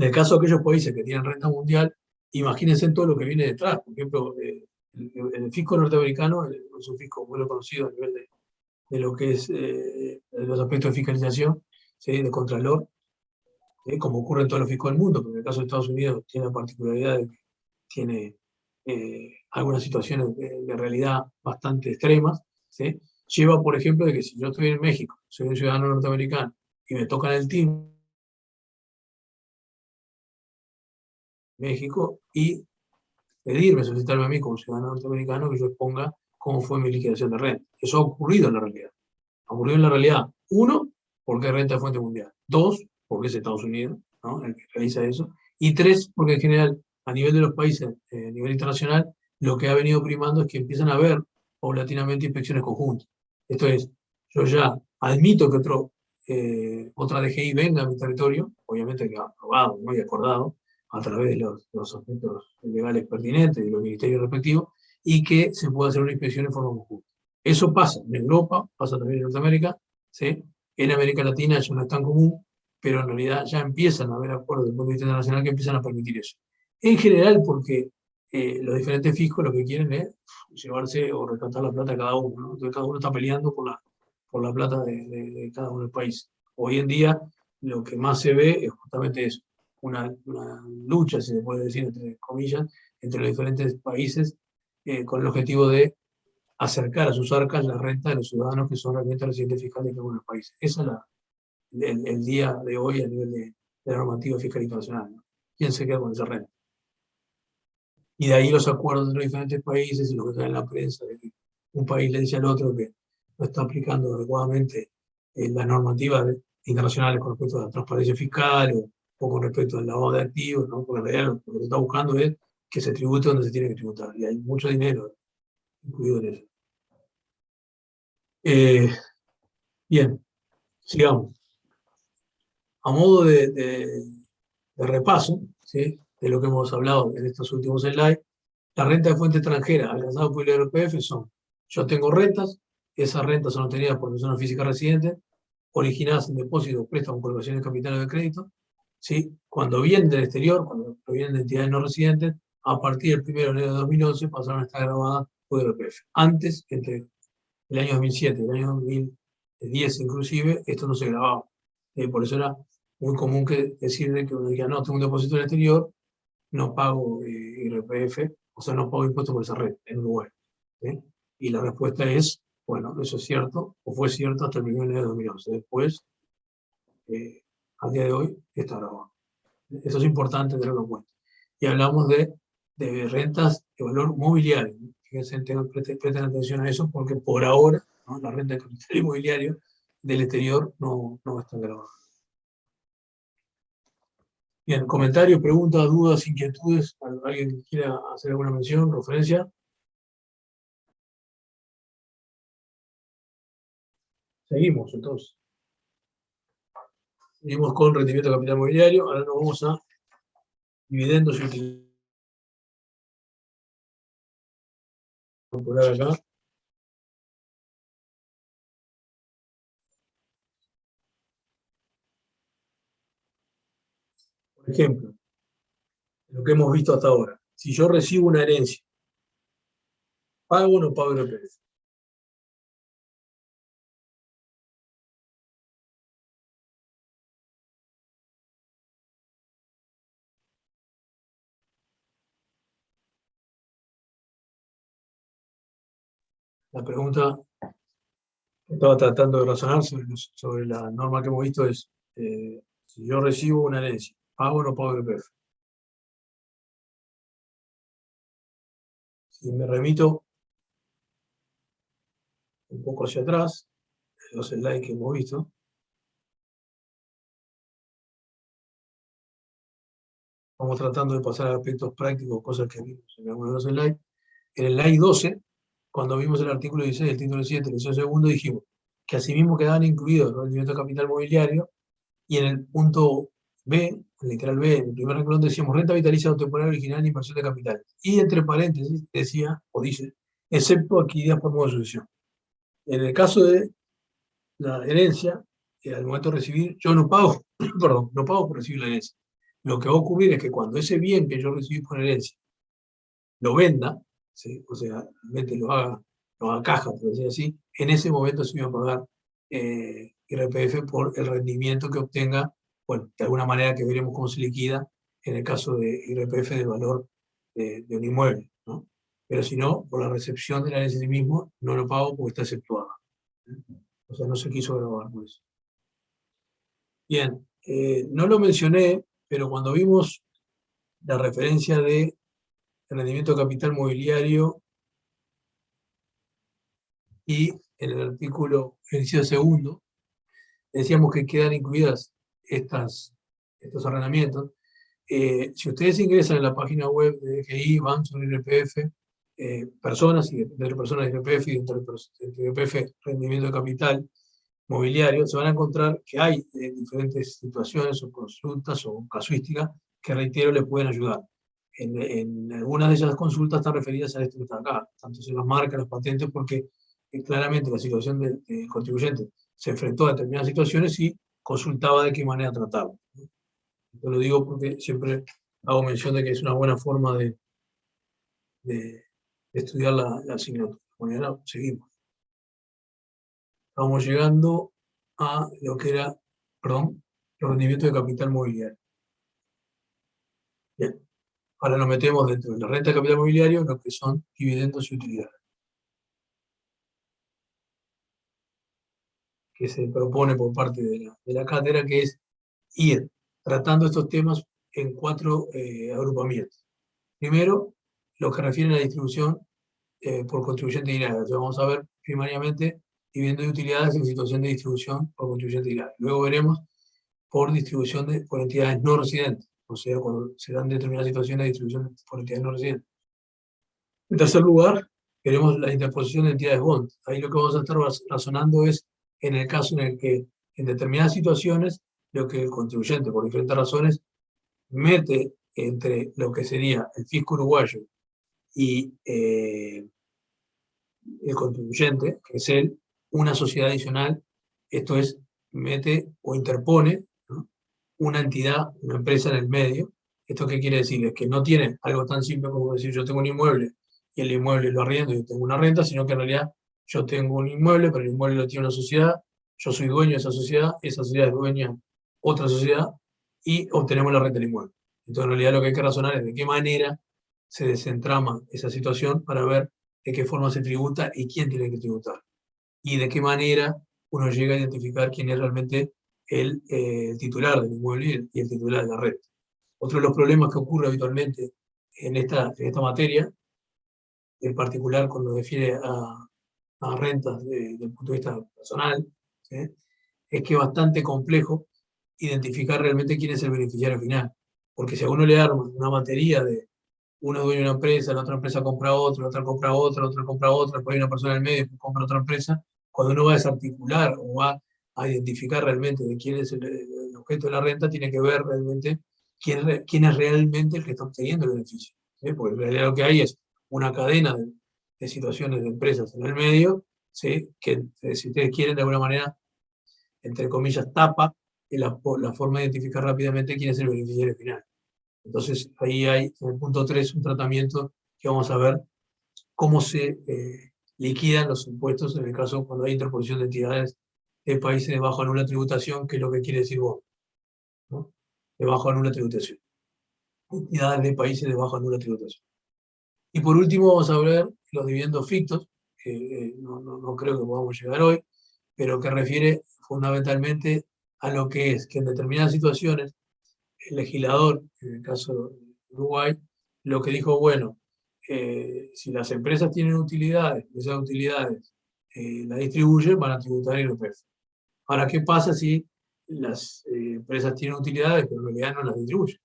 el caso de aquellos países que tienen renta mundial, imagínense todo lo que viene detrás. Por ejemplo, el fisco norteamericano es un fisco muy reconocido a nivel de lo que es los aspectos de fiscalización, ¿sí? De contralor, como ocurre en todos los fiscos del mundo, pero en el caso de Estados Unidos tiene la particularidad de que tiene algunas situaciones de realidad bastante extremas, ¿sí? Lleva, por ejemplo, de que si yo estoy en México, soy un ciudadano norteamericano, y me tocan el timbre México, y pedirme, solicitarme a mí como ciudadano norteamericano que yo exponga cómo fue mi liquidación de renta. Eso ha ocurrido en la realidad. Ha ocurrido en la realidad, uno, porque es renta de fuente mundial. Dos, porque es Estados Unidos, ¿no? El que realiza eso. Y tres, porque en general, a nivel de los países, a nivel internacional, lo que ha venido primando es que empiezan a haber paulatinamente inspecciones conjuntas. Esto es, yo ya admito que otra DGI venga a mi territorio, obviamente que ha aprobado, ¿no? Y acordado, a través de los aspectos legales pertinentes de los ministerios respectivos, y que se pueda hacer una inspección en forma conjunta. Eso pasa en Europa, pasa también en Norteamérica, ¿sí? En América Latina eso no es tan común, pero en realidad ya empiezan a haber acuerdos del punto de vista internacional que empiezan a permitir eso. En general, porque los diferentes fiscos lo que quieren es llevarse o rescatar la plata de cada uno, ¿no? Entonces cada uno está peleando por la plata de cada uno del país. Hoy en día lo que más se ve es justamente eso, una lucha, si se puede decir, entre comillas, entre los diferentes países con el objetivo de acercar a sus arcas la renta de los ciudadanos que son realmente residentes fiscales de cada uno de los países. Ese es el día de hoy a nivel de la normativa fiscal internacional, ¿no? ¿Quién se queda con esa renta? Y de ahí los acuerdos de los diferentes países y lo que sale en la prensa, de que un país le dice al otro que no está aplicando adecuadamente las normativas internacionales con respecto a la transparencia fiscal o con respecto al lavado de activos, ¿no? Porque en realidad lo que se está buscando es que se tribute donde se tiene que tributar. Y hay mucho dinero incluido en eso. Bien, sigamos. A modo de repaso, ¿sí? De lo que hemos hablado en estos últimos slides, la renta de fuente extranjera alcanzada por el IRPF son, yo tengo rentas, esas rentas son obtenidas por personas físicas residentes, originadas en depósitos, préstamos, colocaciones de capital o de crédito, ¿sí? Cuando vienen del exterior, cuando provienen de entidades no residentes, a partir del 1 de enero de 2011 pasaron a estar grabadas por el IRPF. Antes, entre el año 2007 y el año 2010 inclusive, esto no se grababa. Por eso era muy común decirle que uno diga, no, tengo un depósito en el exterior, no pago IRPF, o sea, no pago impuestos por esa red en Uruguay. ¿Sí? Y la respuesta es, bueno, eso es cierto, o fue cierto hasta el 1 de enero de 2011. Después, al día de hoy, está grabado. Eso es importante tenerlo en cuenta. Y hablamos de rentas de valor mobiliario. Fíjense, presten atención a eso, porque por ahora, ¿no?, la renta de capital inmobiliario del exterior no está grabada. Bien, comentarios, preguntas, dudas, inquietudes. ¿Alguien quiera hacer alguna mención, referencia? Seguimos, entonces. Seguimos con rendimiento de capital mobiliario. Ahora nos vamos a dividendos y utilidades. Acá. Por ejemplo, lo que hemos visto hasta ahora. Si yo recibo una herencia, ¿pago o no pago IRPF? La pregunta que estaba tratando de razonar sobre la norma que hemos visto es, si yo recibo una herencia, ¿pago o no pago IRPF? Si me remito un poco hacia atrás, los slides que hemos visto, vamos tratando de pasar a aspectos prácticos, cosas que vimos en algunos de los slides. En el slide 12, cuando vimos el artículo 16, el título 7, el inciso segundo, dijimos que asimismo quedaban incluidos el rendimiento de capital mobiliario, y en el punto B, el literal B, en el primer renglón decíamos renta vitalicia o temporal original e inversión de capital. Y entre paréntesis decía, o dice, excepto adquiridas por modo de sucesión. En el caso de la herencia, al momento de recibir, yo no pago, perdón, no pago por recibir la herencia. Lo que va a ocurrir es que cuando ese bien que yo recibí por herencia lo venda, ¿sí?, o sea, realmente lo haga caja, por decir así, en ese momento se va a pagar IRPF por el rendimiento que obtenga, bueno, de alguna manera que veremos cómo se liquida en el caso de IRPF del valor de un inmueble, ¿no? Pero si no, por la recepción de la herencia en sí mismo, no lo pago porque está exceptuada. O sea, no se quiso grabar por eso. Bien, no lo mencioné, pero cuando vimos la referencia de rendimiento de capital mobiliario y en el artículo, el inciso segundo, decíamos que quedan incluidas estos arrendamientos. Si ustedes ingresan en la página web de DGI, van sobre IRPF, personas, y dentro de personas de IRPF y dentro de IRPF rendimiento de capital mobiliario, se van a encontrar que hay diferentes situaciones o consultas o casuísticas que, reitero, les pueden ayudar. En algunas de esas consultas están referidas a esto que está acá, tanto se las marcas, las patentes, porque claramente la situación del contribuyente se enfrentó a determinadas situaciones y consultaba de qué manera tratarlo. Yo lo digo porque siempre hago mención de que es una buena forma de estudiar la asignatura. Bueno, ahora seguimos. Estamos llegando a lo que era, perdón, los rendimientos de capital mobiliario. Bien, ahora nos metemos dentro de la renta de capital mobiliario, lo que son dividendos y utilidades, que se propone por parte de la cátedra, que es ir tratando estos temas en 4 agrupamientos. Primero, los que refieren a la distribución por contribuyente directo. Entonces vamos a ver primariamente dividendos y utilidades en situación de distribución por contribuyente directo. Luego veremos por distribución por entidades no residentes, o sea, cuando se dan determinadas situaciones de distribución por entidades no residentes. En tercer lugar, veremos la interposición de entidades bond. Ahí lo que vamos a estar razonando es en el caso en el que en determinadas situaciones lo que el contribuyente, por diferentes razones, mete entre lo que sería el fisco uruguayo y el contribuyente, que es él, una sociedad adicional, esto es, mete o interpone, ¿no?, una entidad, una empresa en el medio. ¿Esto qué quiere decir? Es que no tiene algo tan simple como decir yo tengo un inmueble y el inmueble lo arriendo y yo tengo una renta, sino que en realidad yo tengo un inmueble, pero el inmueble lo tiene una sociedad, yo soy dueño de esa sociedad es dueña de otra sociedad y obtenemos la renta del inmueble. Entonces en realidad lo que hay que razonar es de qué manera se desentrama esa situación para ver de qué forma se tributa y quién tiene que tributar. Y de qué manera uno llega a identificar quién es realmente el titular del inmueble y el titular de la renta. Otro de los problemas que ocurre habitualmente en esta materia, en particular cuando se refiere a rentas desde el punto de vista personal, ¿sí? Es que es bastante complejo identificar realmente quién es el beneficiario final. Porque si a uno le arma una batería de uno dueño de una empresa, la otra empresa compra otra, la otra compra otra, la otra compra otra, después hay una persona en el medio que compra otra empresa, cuando uno va a desarticular o va a identificar realmente de quién es el objeto de la renta, tiene que ver realmente quién es realmente el que está obteniendo el beneficio. ¿Sí? Porque en realidad lo que hay es una cadena de situaciones de empresas en el medio, ¿sí? Que si ustedes quieren de alguna manera, entre comillas, tapa la forma de identificar rápidamente quién es el beneficiario final. Entonces, ahí hay, en el punto 3, un tratamiento que vamos a ver cómo se liquidan los impuestos en el caso cuando hay interposición de entidades de países de bajo o nula tributación, que es lo que quiere decir vos, ¿no? De bajo o nula tributación. Entidades de países de bajo o nula tributación. Y por último, vamos a ver los dividendos fictos, que no creo que podamos llegar hoy, pero que refiere fundamentalmente a lo que es que en determinadas situaciones el legislador, en el caso de Uruguay, lo que dijo, bueno, si las empresas tienen utilidades, esas utilidades las distribuyen, van a tributar IRPF. Ahora, ¿qué pasa si las empresas tienen utilidades, pero en realidad no las distribuyen?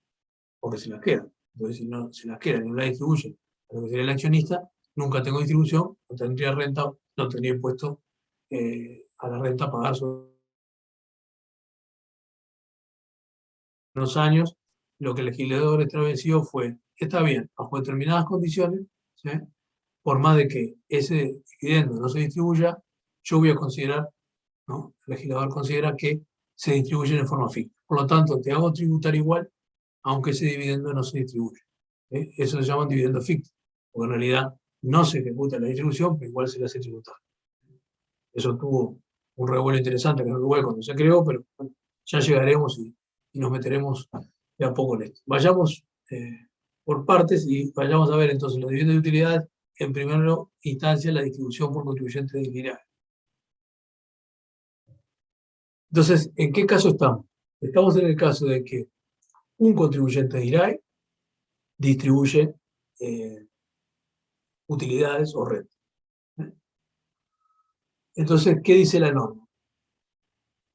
Porque se las quedan. Entonces, si no se las quedan y no las distribuyen a lo que sería el accionista, nunca tengo distribución, no tendría renta, no tendría impuesto a la renta a pagar sobre unos años. Lo que el legislador estableció fue, está bien, bajo determinadas condiciones, ¿sí? Por más de que ese dividendo no se distribuya, yo voy a considerar, ¿no? El legislador considera que se distribuyen en forma fija. Por lo tanto, te hago tributar igual, aunque ese dividendo no se distribuya. ¿Sí? Eso se llama dividendo ficto, porque en realidad no se ejecuta la distribución, pero igual se le hace tributar. Eso tuvo un revuelo interesante en Uruguay cuando se creó, pero bueno, ya llegaremos y nos meteremos de a poco en esto. Vayamos por partes y vayamos a ver entonces los dividendos de utilidades. En primera instancia, la distribución por contribuyente de IRAE. Entonces, ¿en qué caso estamos? Estamos en el caso de que un contribuyente de IRAE distribuye utilidades o renta. Entonces, ¿qué dice la norma?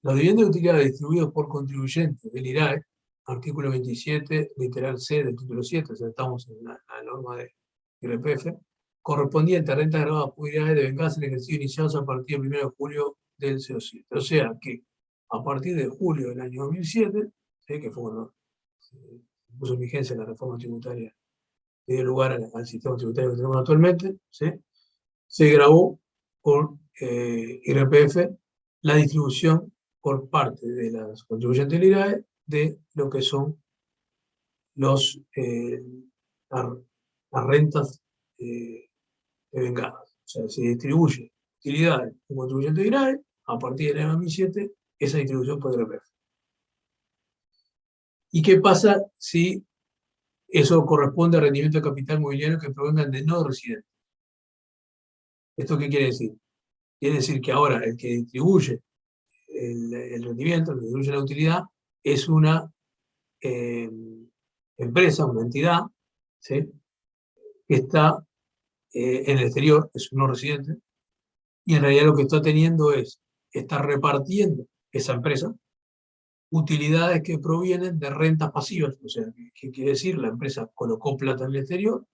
Los dividendos de utilidades distribuidos por contribuyentes del IRAE, artículo 27, literal C del título 7, o sea, estamos en la norma de IRPF, correspondiente a rentas grabadas por IRAE deben ser ejercidos iniciados a partir del 1 de julio del 07. O sea que a partir de julio del año 2007, que fue cuando se puso en vigencia la reforma tributaria que dio lugar al sistema tributario que tenemos actualmente, se grabó por IRPF la distribución por parte de las contribuyentes del IRAE de lo que son las rentas devengadas. O sea, se distribuye utilidades de contribuyente del IRAE a partir del año 2007, esa distribución por IRPF. ¿Y qué pasa si eso corresponde a rendimiento de capital mobiliario que provengan de no residentes? ¿Esto qué quiere decir? Quiere decir que ahora el que distribuye el rendimiento, el que distribuye la utilidad, es una empresa, una entidad, ¿sí? Que está en el exterior, es un no residente, y en realidad lo que está teniendo es, está repartiendo esa empresa utilidades que provienen de rentas pasivas. O sea, ¿qué quiere decir? La empresa colocó plata en el exterior,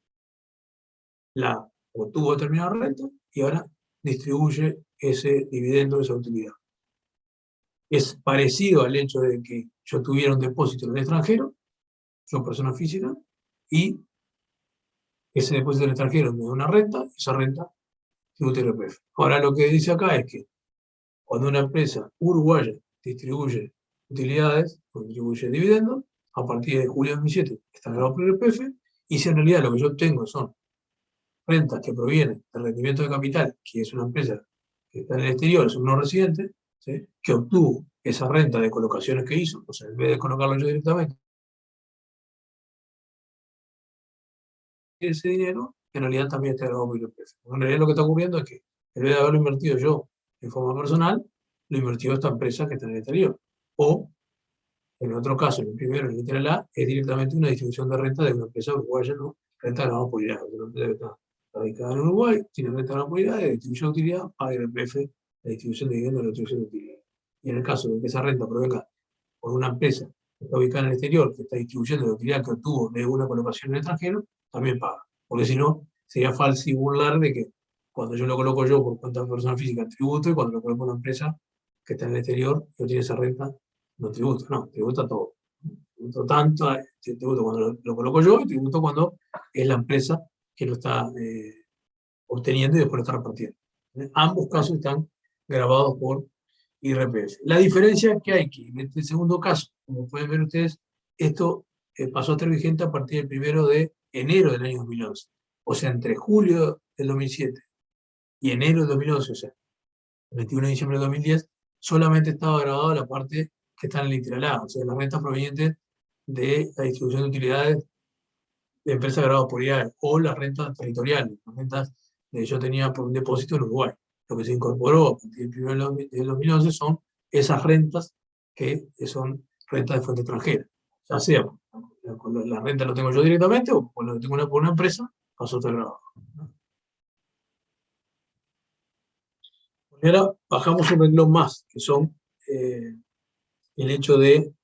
la obtuvo determinada renta y ahora distribuye ese dividendo, esa utilidad. Es parecido al hecho de que yo tuviera un depósito en el extranjero, yo persona física, y ese depósito en el extranjero me da una renta, esa renta tributa IRPF. Ahora lo que dice acá es que cuando una empresa uruguaya distribuye utilidades o distribuye dividendos, a partir de julio de 2007 está grabado por IRPF, y si en realidad lo que yo tengo son rentas que provienen del rendimiento de capital, que es una empresa que está en el exterior, es un no residente, ¿sí? Que obtuvo esa renta de colocaciones que hizo, o sea, en vez de colocarlo yo directamente, ese dinero, en realidad también está grabado por IRPF. En realidad lo que está ocurriendo es que en vez de haberlo invertido yo en forma personal, lo invirtió esta empresa que está en el exterior. O En el otro caso, en el primero, en la letra A, es directamente una distribución de renta de una empresa uruguaya, ¿no? Renta grabada por IRAE, una empresa que está radicada en Uruguay, tiene renta grabada por IRAE, distribución de utilidad, paga IRPF, la distribución de dividendos, la distribución de utilidad. Y en el caso de que esa renta provenga por una empresa que está ubicada en el exterior, que está distribuyendo la utilidad que obtuvo de una colocación en el extranjero, también paga. Porque si no, sería falso y burlar de que cuando yo lo coloco yo por cuenta de persona física tributo y cuando lo coloco una empresa que está en el exterior, que no tiene esa renta, no tributo. No, tributa todo. Tributo tanto, tributo cuando lo coloco yo y tributo cuando es la empresa que lo está obteniendo y después lo está repartiendo. Ambos casos están grabados por IRPF. La diferencia que hay que en este segundo caso, como pueden ver ustedes, esto pasó a estar vigente a partir del 1 de enero del año 2011. O sea, entre julio del 2007 y enero del 2011, o sea, el 21 de diciembre del 2010, solamente estaba grabada la parte que está en el literal A, o sea, las rentas provenientes de la distribución de utilidades de empresas grabadas por IAE, o las rentas territoriales, las rentas que yo tenía por un depósito en Uruguay. Lo que se incorporó a partir del 1 del 2011 son esas rentas que son rentas de fuente extranjera. Ya sea, la renta lo tengo yo directamente o cuando lo tengo por una empresa, pasó a estar grabado. Y ahora bajamos un renglón más, que son el hecho de...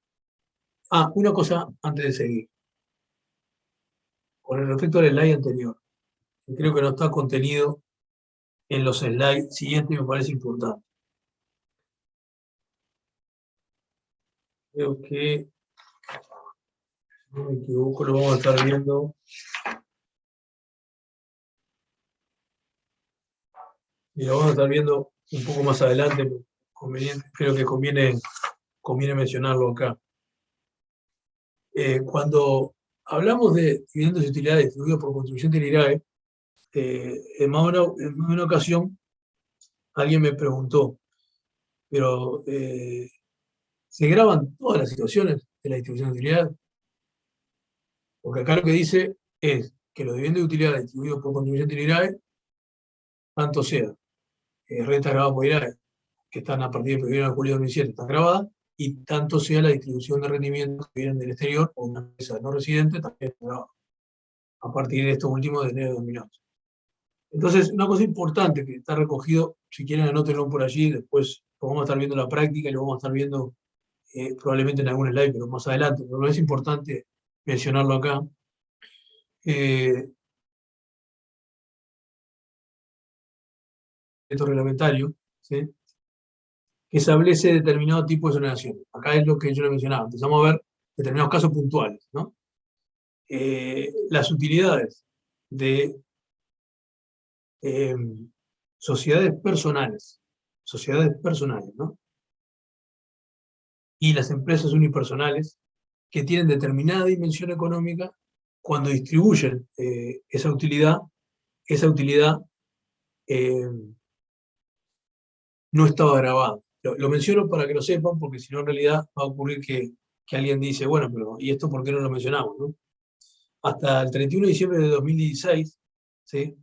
Ah, una cosa antes de seguir. Con respecto al slide anterior, que creo que no está contenido en los slides siguientes, me parece importante. Creo que, si no me equivoco, lo vamos a estar viendo. Y lo vamos a estar viendo un poco más adelante. Creo que conviene mencionarlo acá. Cuando hablamos de dividendos y utilidades distribuidos por contribución del IRAE, en más de una ocasión alguien me preguntó, pero ¿se graban todas las situaciones de la distribución de utilidades? Porque acá lo que dice es que los dividendos y utilidades distribuidos por contribución del IRAE, tanto sea renta grabada por IRAE, que están a partir del 1 de julio de 2007, están grabadas, y tanto sea la distribución de rendimientos que vienen del exterior o una empresa no residente, también está grabada, a partir de estos últimos de enero de 2011. Entonces, una cosa importante que está recogido, si quieren anótenlo por allí, después lo vamos a estar viendo en la práctica y lo vamos a estar viendo probablemente en algún slide, pero más adelante, pero es importante mencionarlo acá. Esto reglamentario, ¿sí? Que establece determinado tipo de exoneración. Acá es lo que yo le mencionaba. Empezamos a ver determinados casos puntuales, ¿no? Las utilidades de sociedades personales, ¿no? Y las empresas unipersonales que tienen determinada dimensión económica, cuando distribuyen esa utilidad eh, no estaba grabada. Lo menciono para que lo sepan, porque si no en realidad va a ocurrir que alguien dice, bueno, pero ¿y esto por qué no lo mencionamos? ¿No? Hasta el 31 de diciembre de 2016, ¿sí?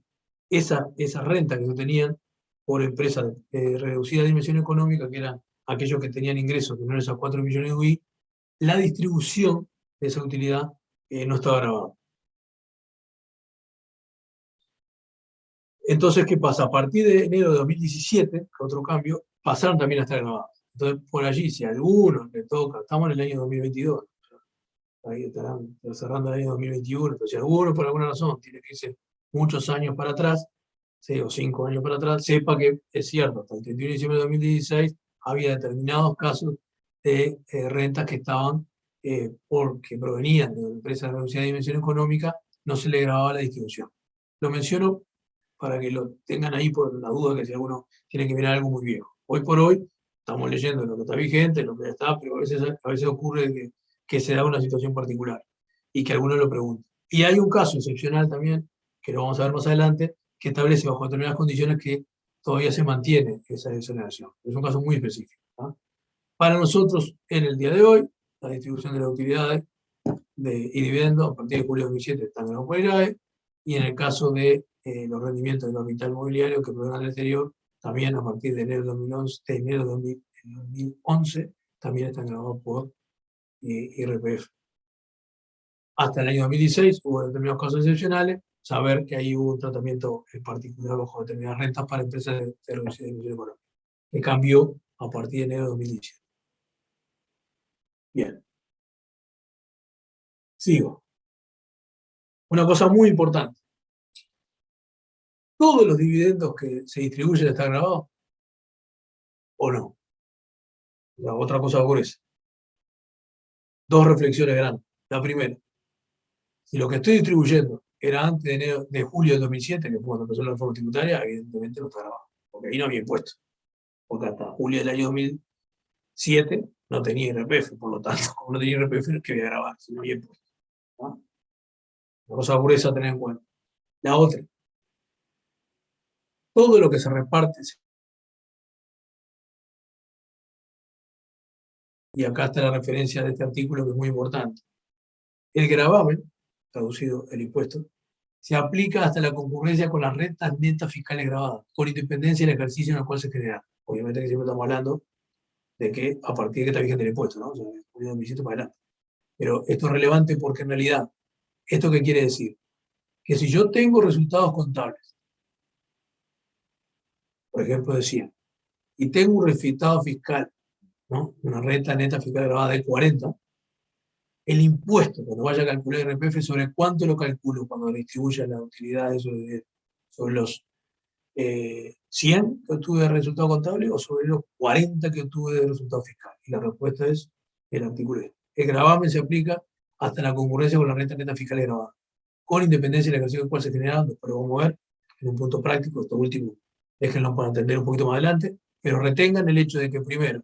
Esa renta que se tenían por empresas de reducida dimensión económica, que eran aquellos que tenían ingresos menores a 4 millones de UI, la distribución de esa utilidad no estaba grabada. Entonces, ¿qué pasa? A partir de enero de 2017, otro cambio, pasaron también a estar grabadas. Entonces, por allí, si a alguno le toca, estamos en el año 2022, ahí estarán cerrando el año 2021, pero si alguno por alguna razón tiene que irse muchos años para atrás, ¿sí? O 5 años para atrás, sepa que es cierto, hasta el 31 de diciembre de 2016 había determinados casos de rentas que estaban, porque provenían de empresas de reducida dimensión económica, no se le grababa la distribución. Lo menciono para que lo tengan ahí por la duda que si alguno tiene que mirar algo muy viejo. Hoy por hoy estamos leyendo lo que está vigente, lo que ya está, pero a veces ocurre que se da una situación particular y que alguno lo pregunte. Y hay un caso excepcional también, que lo vamos a ver más adelante, que establece bajo determinadas condiciones que todavía se mantiene esa exoneración. Es un caso muy específico. ¿Ah? Para nosotros, en el día de hoy, la distribución de las utilidades y dividendos a partir de julio de 2007 están en la IRAE, y en el caso de los rendimientos del capital mobiliario que provengan del exterior, también a partir de enero de 2011, también están grabados por IRPF. Hasta el año 2016 hubo determinados casos excepcionales, saber que ahí hubo un tratamiento en particular bajo determinadas rentas para empresas de reducción de emisión económica, que cambió a partir de enero de 2017. Bien. Sigo. Una cosa muy importante. ¿Todos los dividendos que se distribuyen están grabados? ¿O no? La otra cosa gruesa. Dos reflexiones grandes. La primera, si lo que estoy distribuyendo era antes de julio de 2007, que fue cuando empezó la reforma tributaria, evidentemente no está grabado, porque ahí no había impuesto. Porque hasta julio del año 2007 no tenía IRPF, por lo tanto, como no tenía IRPF, que había grabar, si no había impuesto. ¿No? Una cosa gruesa a tener en cuenta. La otra, todo lo que se reparte, y acá está la referencia de este artículo que es muy importante. El gravamen, traducido el impuesto, se aplica hasta la concurrencia con las rentas netas fiscales grabadas, con independencia del ejercicio en el cual se genera. Obviamente que siempre estamos hablando de que a partir de que está vigente el impuesto, ¿no? O sea, de 2017 para adelante. Pero esto es relevante porque en realidad, ¿esto qué quiere decir? Que si yo tengo resultados contables, por ejemplo de 100, y tengo un resultado fiscal, ¿no? Una renta neta fiscal grabada de 40, el impuesto, cuando vaya a calcular el IRPF, ¿sobre cuánto lo calculo cuando distribuya las utilidades sobre los 100 que obtuve de resultado contable o sobre los 40 que obtuve de resultado fiscal? Y la respuesta es el artículo E. El gravamen se aplica hasta la concurrencia con la renta neta fiscal grabada, con independencia del ejercicio del cual se generaron. Después lo vamos a ver en un punto práctico, esto último, déjenlo para entender un poquito más adelante, pero retengan el hecho de que primero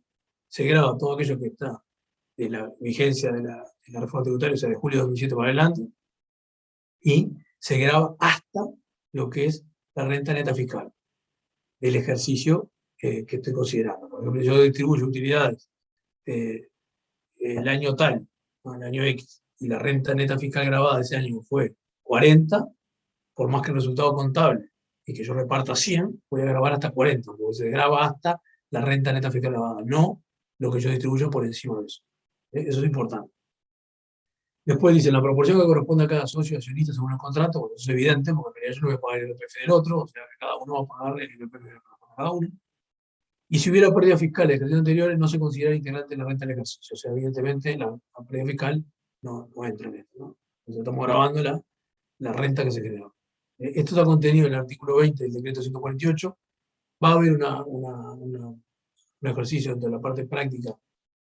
se graba todo aquello que está de la vigencia de la reforma tributaria, o sea, de julio de 2007 para adelante, y se graba hasta lo que es la renta neta fiscal del ejercicio que estoy considerando. Por ejemplo, yo distribuyo utilidades el año tal, ¿no? El año X, y la renta neta fiscal grabada de ese año fue 40, por más que el resultado contable y que yo reparta 100, voy a grabar hasta 40, porque se graba hasta la renta neta fiscal grabada, no lo que yo distribuyo por encima de eso. Eso es importante. Después dice, la proporción que corresponde a cada socio accionista según el contrato, bueno, eso es evidente, porque en realidad yo no voy a pagar el IRPF del otro, o sea que cada uno va a pagar el IRPF de cada uno. Y si hubiera pérdidas fiscales de ejercicios anteriores, no se considera integrante de la renta del ejercicio. O sea, evidentemente la pérdida fiscal no entra en esto, ¿no? Entonces estamos grabando la renta que se generó. Esto está contenido en el artículo 20 del decreto 148. Va a haber un ejercicio dentro de la parte práctica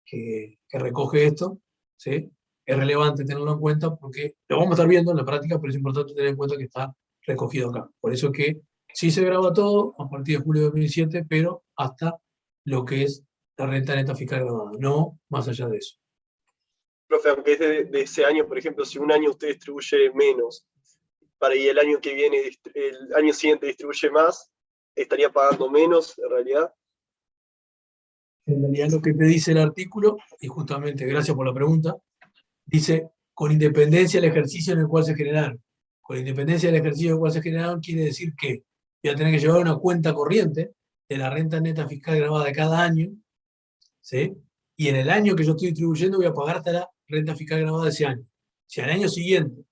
que recoge esto, ¿sí? Es relevante tenerlo en cuenta porque lo vamos a estar viendo en la práctica, pero es importante tener en cuenta que está recogido acá. Por eso que sí se graba todo a partir de julio de 2007, pero hasta lo que es la renta neta fiscal grabada, no más allá de eso. Profe, aunque es de ese año, por ejemplo, si un año usted distribuye menos, y el año que viene, el año siguiente distribuye más, ¿estaría pagando menos en realidad? En realidad lo que te dice el artículo, y justamente gracias por la pregunta, dice, con independencia del ejercicio en el cual se generaron. Con independencia del ejercicio en el cual se generaron quiere decir que voy a tener que llevar una cuenta corriente de la renta neta fiscal grabada de cada año, ¿sí? Y en el año que yo estoy distribuyendo voy a pagar hasta la renta fiscal grabada de ese año. Si al año siguiente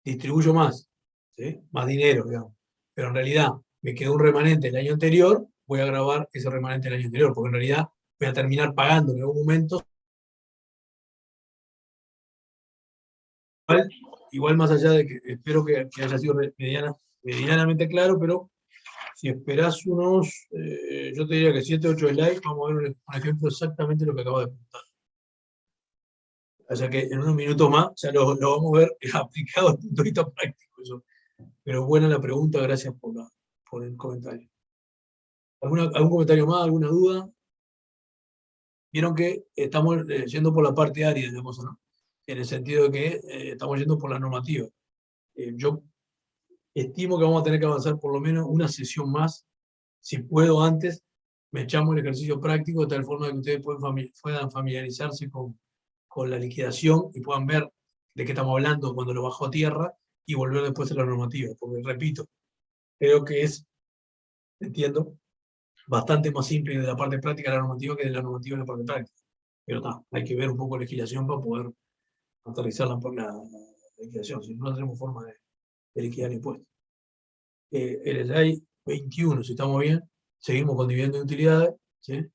distribuyo más, ¿sí? Más dinero, digamos, pero en realidad me quedó un remanente del año anterior, voy a grabar ese remanente del año anterior, porque en realidad voy a terminar pagando en algún momento. Igual más allá de que espero que haya sido medianamente claro, pero si esperás unos, yo te diría que 7, 8 slides, vamos a ver un ejemplo exactamente de lo que acabo de preguntar. O sea que en unos minutos más ya lo vamos a ver aplicado desde el punto de vista práctico. Eso. Pero buena la pregunta, gracias por el comentario. ¿Algún comentario más, alguna duda? Vieron que estamos yendo por la parte árida de la cosa, ¿no? En el sentido de que estamos yendo por la normativa. Yo estimo que vamos a tener que avanzar por lo menos una sesión más. Si puedo antes, me echamos el ejercicio práctico de tal forma que ustedes puedan familiarizarse con la liquidación y puedan ver de qué estamos hablando cuando lo bajo a tierra y volver después a la normativa. Porque, repito, creo que es, entiendo, bastante más simple de la parte práctica de la normativa que de la normativa de la parte práctica. Pero está, hay que ver un poco la legislación para poder aterrizarla por la legislación, si no, no tenemos forma de liquidar impuestos. El slide 21, si estamos bien, seguimos con dividendo de utilidades, ¿sí?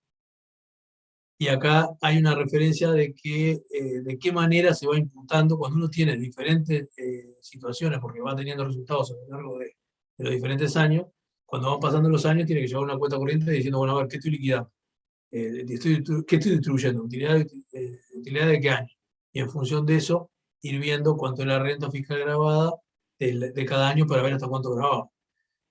Y acá hay una referencia de qué manera se va imputando cuando uno tiene diferentes situaciones, porque va teniendo resultados a lo largo de los diferentes años. Cuando van pasando los años, tiene que llevar una cuenta corriente diciendo, bueno, a ver, ¿qué estoy liquidando? ¿Qué estoy distribuyendo? ¿Utilidad de qué año? Y en función de eso, ir viendo cuánto es la renta fiscal grabada de cada año para ver hasta cuánto grababa.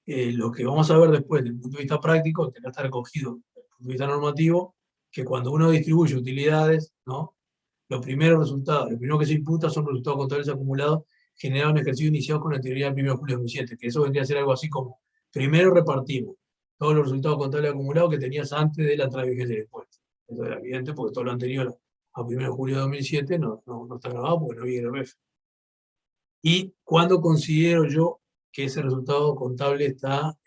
Lo que vamos a ver después, desde el punto de vista práctico, que acá está recogido desde el punto de vista normativo, que cuando uno distribuye utilidades, ¿no? Los primeros resultados, lo primero que se imputa son resultados contables acumulados generados en ejercicio iniciado con la teoría del 1 de julio de 2007, que eso vendría a ser algo así como, primero repartimos todos los resultados contables acumulados que tenías antes de la entrada en vigencia del impuesto. Eso era evidente porque todo lo anterior a 1 de julio de 2007 no está grabado porque no había IRPF. ¿Y cuándo considero yo que ese resultado contable está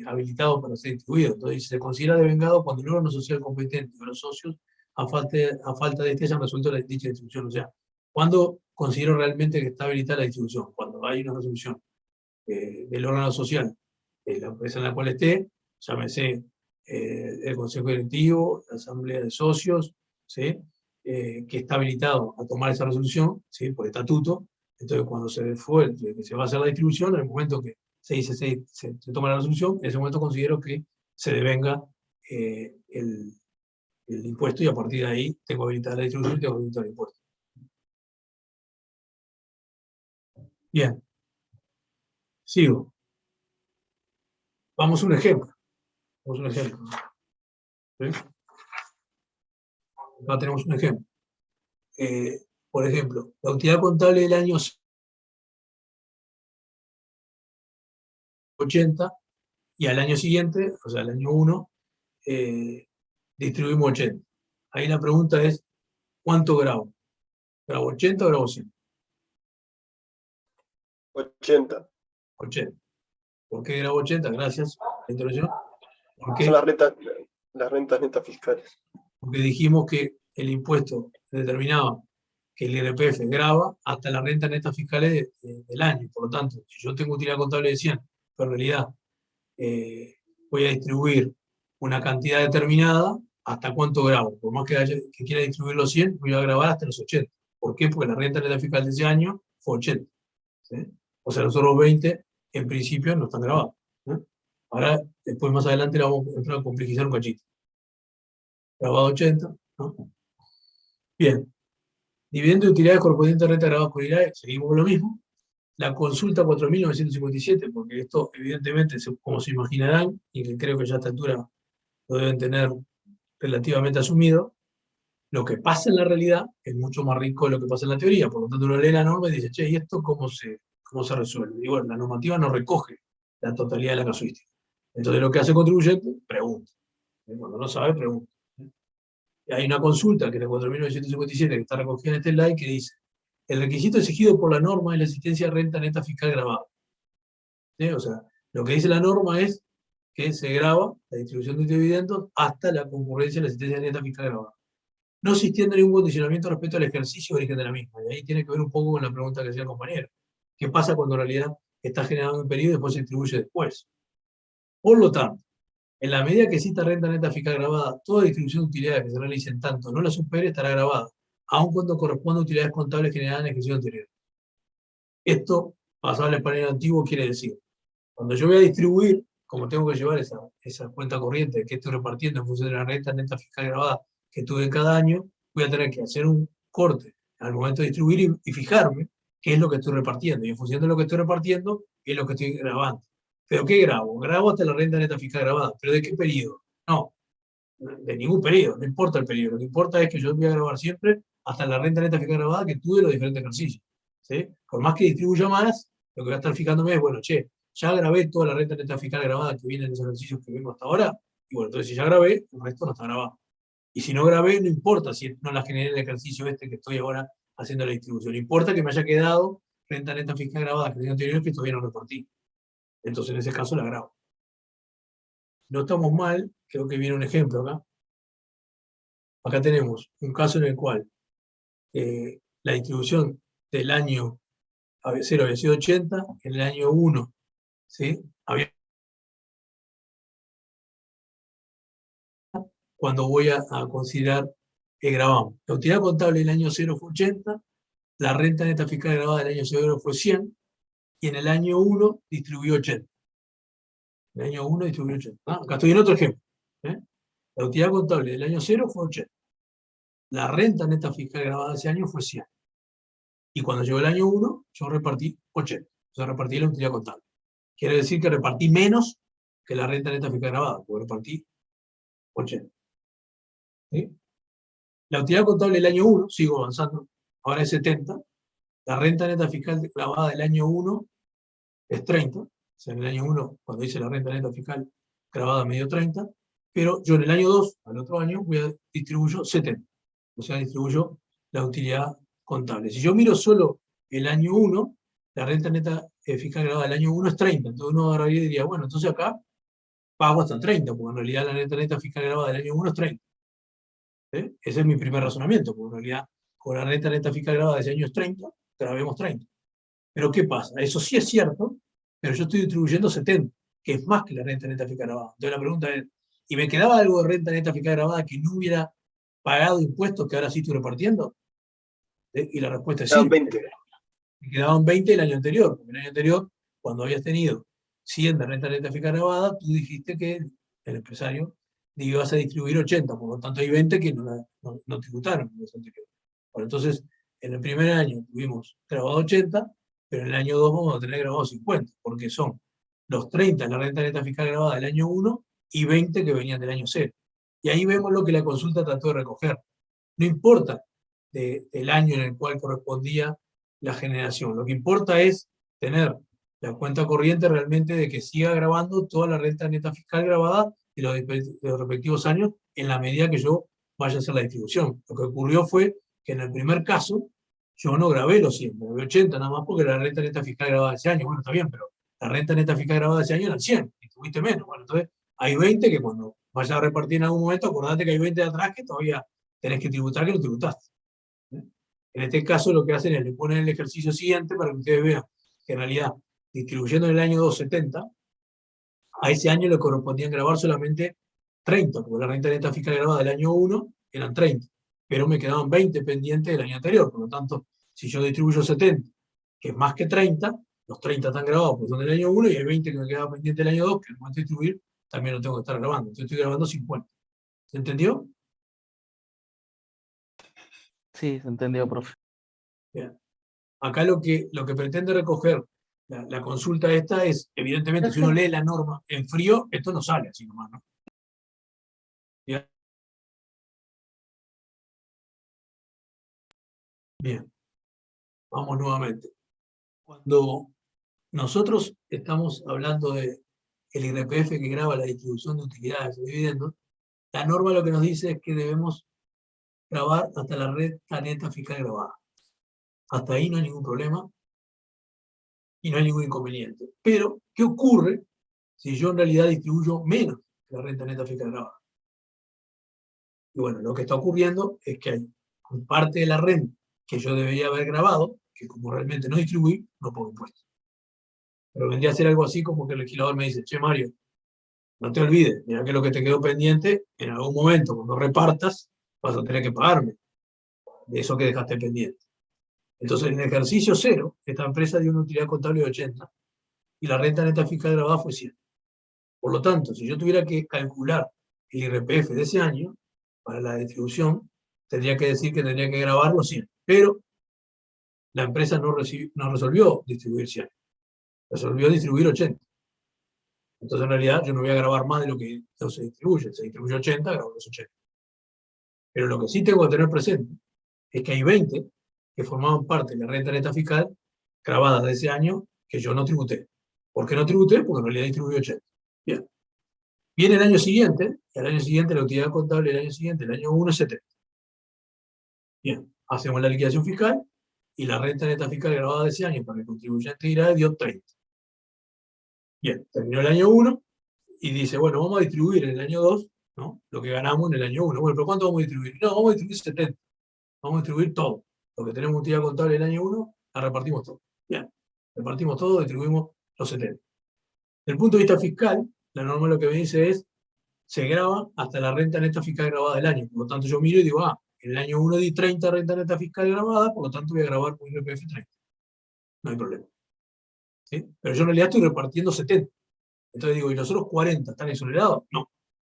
habilitado para ser distribuido? Entonces, se considera devengado cuando el órgano social competente o los socios, a falta de este, hayan resuelto dicha distribución. O sea, ¿cuándo considero realmente que está habilitada la distribución? Cuando hay una resolución del órgano social de la empresa en la cual esté, llámese el consejo directivo, la asamblea de socios, ¿sí? Que está habilitado a tomar esa resolución, ¿sí? Por estatuto. Entonces, cuando se que se va a hacer la distribución, en el momento que se toma la resolución, en ese momento considero que se devenga el impuesto, y a partir de ahí tengo habilitada la distribución y tengo habilitado el impuesto. Bien, sigo. Vamos a un ejemplo. Vamos a un ejemplo. ¿Sí? Acá tenemos un ejemplo. Por ejemplo, la utilidad contable del año 80 y al año siguiente, o sea, al año 1, distribuimos 80. Ahí la pregunta es, ¿cuánto grabo? ¿Grabo 80 o grabo 100? 80. 80. ¿Por qué grabo 80? Gracias por la introducción. ¿Por qué? Son las rentas netas fiscales. Porque dijimos que el impuesto determinaba que el IRPF graba hasta las rentas netas fiscales del año. Por lo tanto, si yo tengo utilidad contable de 100, pero en realidad voy a distribuir una cantidad determinada, ¿hasta cuánto grabo? Por más que quiera distribuir los 100, voy a grabar hasta los 80. ¿Por qué? Porque la renta neta fiscal de ese año fue 80. ¿Sí? O sea, los otros 20, en principio, no están grabados. ¿Sí? Ahora, después más adelante, vamos a entrar a complejizar un cachito. Grabado 80, ¿no? Bien. Dividendo de utilidades correspondientes a renta grabada con IRAE, seguimos con lo mismo. La consulta 4.957, porque esto, evidentemente, como se imaginarán, y que creo que ya a esta altura lo deben tener relativamente asumido, lo que pasa en la realidad es mucho más rico de lo que pasa en la teoría. Por lo tanto, uno lee la norma y dice, che, ¿y esto cómo se resuelve? Y bueno, la normativa no recoge la totalidad de la casuística. Entonces, lo que hace el contribuyente, pregunta. Cuando no sabe, pregunta. Y hay una consulta, que es la 4.957, que está recogida en este slide, que dice, el requisito exigido por la norma es la existencia de renta neta fiscal grabada. ¿Sí? O sea, lo que dice la norma es que se graba la distribución de dividendos hasta la concurrencia de la existencia de neta fiscal grabada, no existiendo ningún condicionamiento respecto al ejercicio de origen de la misma. Y ahí tiene que ver un poco con la pregunta que hacía el compañero. ¿Qué pasa cuando en realidad está generando un periodo y después se distribuye después? Por lo tanto, en la medida que exista renta neta fiscal grabada, toda distribución de utilidades que se realice en tanto no la supere estará grabada, aun cuando corresponda a utilidades contables generadas en ejercicio anterior. Esto, pasado al español antiguo, quiere decir, cuando yo voy a distribuir, como tengo que llevar esa cuenta corriente que estoy repartiendo en función de la renta neta fiscal grabada que tuve en cada año, voy a tener que hacer un corte al momento de distribuir y fijarme qué es lo que estoy repartiendo. Y en función de lo que estoy repartiendo, es lo que estoy grabando. ¿Pero qué grabo? Grabo hasta la renta neta fiscal grabada. ¿Pero de qué periodo? No, de ningún periodo, no importa el periodo. Lo que importa es que yo voy a grabar siempre hasta la renta neta fiscal grabada que tuve los diferentes ejercicios. ¿Sí? Por más que distribuya más, lo que voy a estar fijándome es, bueno, che, ya grabé toda la renta neta fiscal grabada que viene en los ejercicios que vengo hasta ahora, y bueno, entonces si ya grabé, el resto no está grabado. Y si no grabé, no importa si no la generé en el ejercicio este que estoy ahora haciendo la distribución. Importa que me haya quedado renta neta fiscal grabada que el anterior que todavía no repartí. Entonces en ese caso la grabo. No estamos mal, creo que viene un ejemplo acá, acá tenemos un caso en el cual la distribución del año 0 había sido 80, en el año 1, ¿sí? Cuando voy a considerar el gravamen. La utilidad contable del año 0 fue 80, la renta neta fiscal grabada del año 0 fue 100, y en el año 1 distribuyó 80. En el año 1 distribuyó 80. ¿Ah? Acá estoy en otro ejemplo. La utilidad contable del año 0 fue 80. La renta neta fiscal grabada ese año fue 100. Y cuando llegó el año 1, yo repartí 80. O sea, repartí la utilidad contable. Quiere decir que repartí menos que la renta neta fiscal grabada, porque repartí 80. ¿Sí? La utilidad contable del año 1, sigo avanzando, ahora es 70. La renta neta fiscal grabada del año 1 es 30. O sea, en el año 1, cuando hice la renta neta fiscal grabada, me dio 30. Pero yo en el año 2, al otro año, distribuyo 70. O sea, distribuyo la utilidad contable. Si yo miro solo el año 1, la renta neta fiscal grabada del año 1 es 30. Entonces uno agarraría y diría, bueno, entonces acá pago hasta 30, porque en realidad la renta neta fiscal grabada del año 1 es 30. Ese es mi primer razonamiento, porque en realidad con la renta neta fiscal grabada de ese año es 30, grabemos 30. Pero ¿qué pasa? Eso sí es cierto, pero yo estoy distribuyendo 70, que es más que la renta neta fiscal grabada. Entonces la pregunta es, ¿y me quedaba algo de renta neta fiscal grabada que no hubiera pagado impuestos que ahora sí estoy repartiendo? Y la respuesta es sí. 20. Me quedaban 20 el año anterior, porque el año anterior, cuando habías tenido 100 de renta neta fiscal grabada, tú dijiste que el empresario ibas a distribuir 80, por lo tanto hay 20 que no tributaron en los anteriores. Bueno, entonces, en el primer año tuvimos grabado 80, pero en el año 2 vamos a tener grabado 50, porque son los 30 de la renta neta fiscal grabada del año 1 y 20 que venían del año 0. Y ahí vemos lo que la consulta trató de recoger. No importa el año en el cual correspondía la generación. Lo que importa es tener la cuenta corriente realmente de que siga grabando toda la renta neta fiscal grabada de los respectivos años en la medida que yo vaya a hacer la distribución. Lo que ocurrió fue que en el primer caso yo no grabé los 100, grabé 80 nada más porque la renta neta fiscal grabada de ese año, bueno, está bien, pero la renta neta fiscal grabada de ese año eran 100, y tuviste menos. Bueno, entonces hay 20 que cuando vayas a repartir en algún momento, acordate que hay 20 de atrás que todavía tenés que tributar que no tributaste. En este caso lo que hacen es le ponen el ejercicio siguiente para que ustedes vean que en realidad, distribuyendo en el año 270, a ese año le correspondían grabar solamente 30, porque la renta neta fiscal grabada del año 1 eran 30, pero me quedaban 20 pendientes del año anterior. Por lo tanto, si yo distribuyo 70, que es más que 30, los 30 están grabados porque son del año 1 y el 20 que me quedaba pendiente del año 2, que no voy a distribuir, también lo tengo que estar grabando. Entonces estoy grabando 50. ¿Se entendió? Sí, se entendió, profe. Bien. Acá lo que pretende recoger la consulta esta es, evidentemente, si uno lee la norma en frío, esto no sale así nomás, ¿no? Bien, vamos nuevamente. Cuando nosotros estamos hablando de el IRPF que grava la distribución de utilidades y dividendos, la norma lo que nos dice es que debemos grabar hasta la renta neta fiscal grabada. Hasta ahí no hay ningún problema y no hay ningún inconveniente. Pero, ¿qué ocurre si yo en realidad distribuyo menos que la renta neta fiscal grabada? Y bueno, lo que está ocurriendo es que hay parte de la renta que yo debería haber grabado, que como realmente no distribuí, no pongo impuestos. Pero vendría a ser algo así como que el legislador me dice, che Mario, no te olvides, mira que lo que te quedó pendiente, en algún momento, cuando repartas, vas a tener que pagarme de eso que dejaste pendiente. Entonces, en el ejercicio 0, esta empresa dio una utilidad contable de 80 y la renta neta fiscal grabada fue 100. Por lo tanto, si yo tuviera que calcular el IRPF de ese año, para la distribución, tendría que decir que tendría que grabar los 100. Pero la empresa no resolvió distribuir 100, resolvió distribuir 80. Entonces, en realidad, yo no voy a grabar más de lo que no se distribuye. Se distribuye 80, grabo los 80. Pero lo que sí tengo que tener presente es que hay 20 que formaban parte de la renta neta fiscal grabada de ese año que yo no tributé. ¿Por qué no tributé? Porque en realidad distribuí 80. Bien. Viene el año siguiente, y al año siguiente la utilidad contable del año siguiente, el año 1 es 70. Bien, hacemos la liquidación fiscal y la renta neta fiscal grabada de ese año para el contribuyente dirá dio 30. Bien, terminó el año 1 y dice, bueno, vamos a distribuir en el año 2 ¿no? Lo que ganamos en el año 1. Bueno, pero ¿cuánto vamos a distribuir? No, vamos a distribuir 70. Vamos a distribuir todo. Lo que tenemos utilidad contable en el año 1, la repartimos todo. Bien, repartimos todo, distribuimos los 70. Desde el punto de vista fiscal, la norma lo que me dice es, se graba hasta la renta neta fiscal grabada del año. Por lo tanto, yo miro y digo, en el año 1 di 30 renta neta fiscal grabada, por lo tanto voy a grabar con IRPF 30. No hay problema. ¿Sí? Pero yo en realidad estoy repartiendo 70. Entonces digo, ¿y los otros 40 están exonerados? No.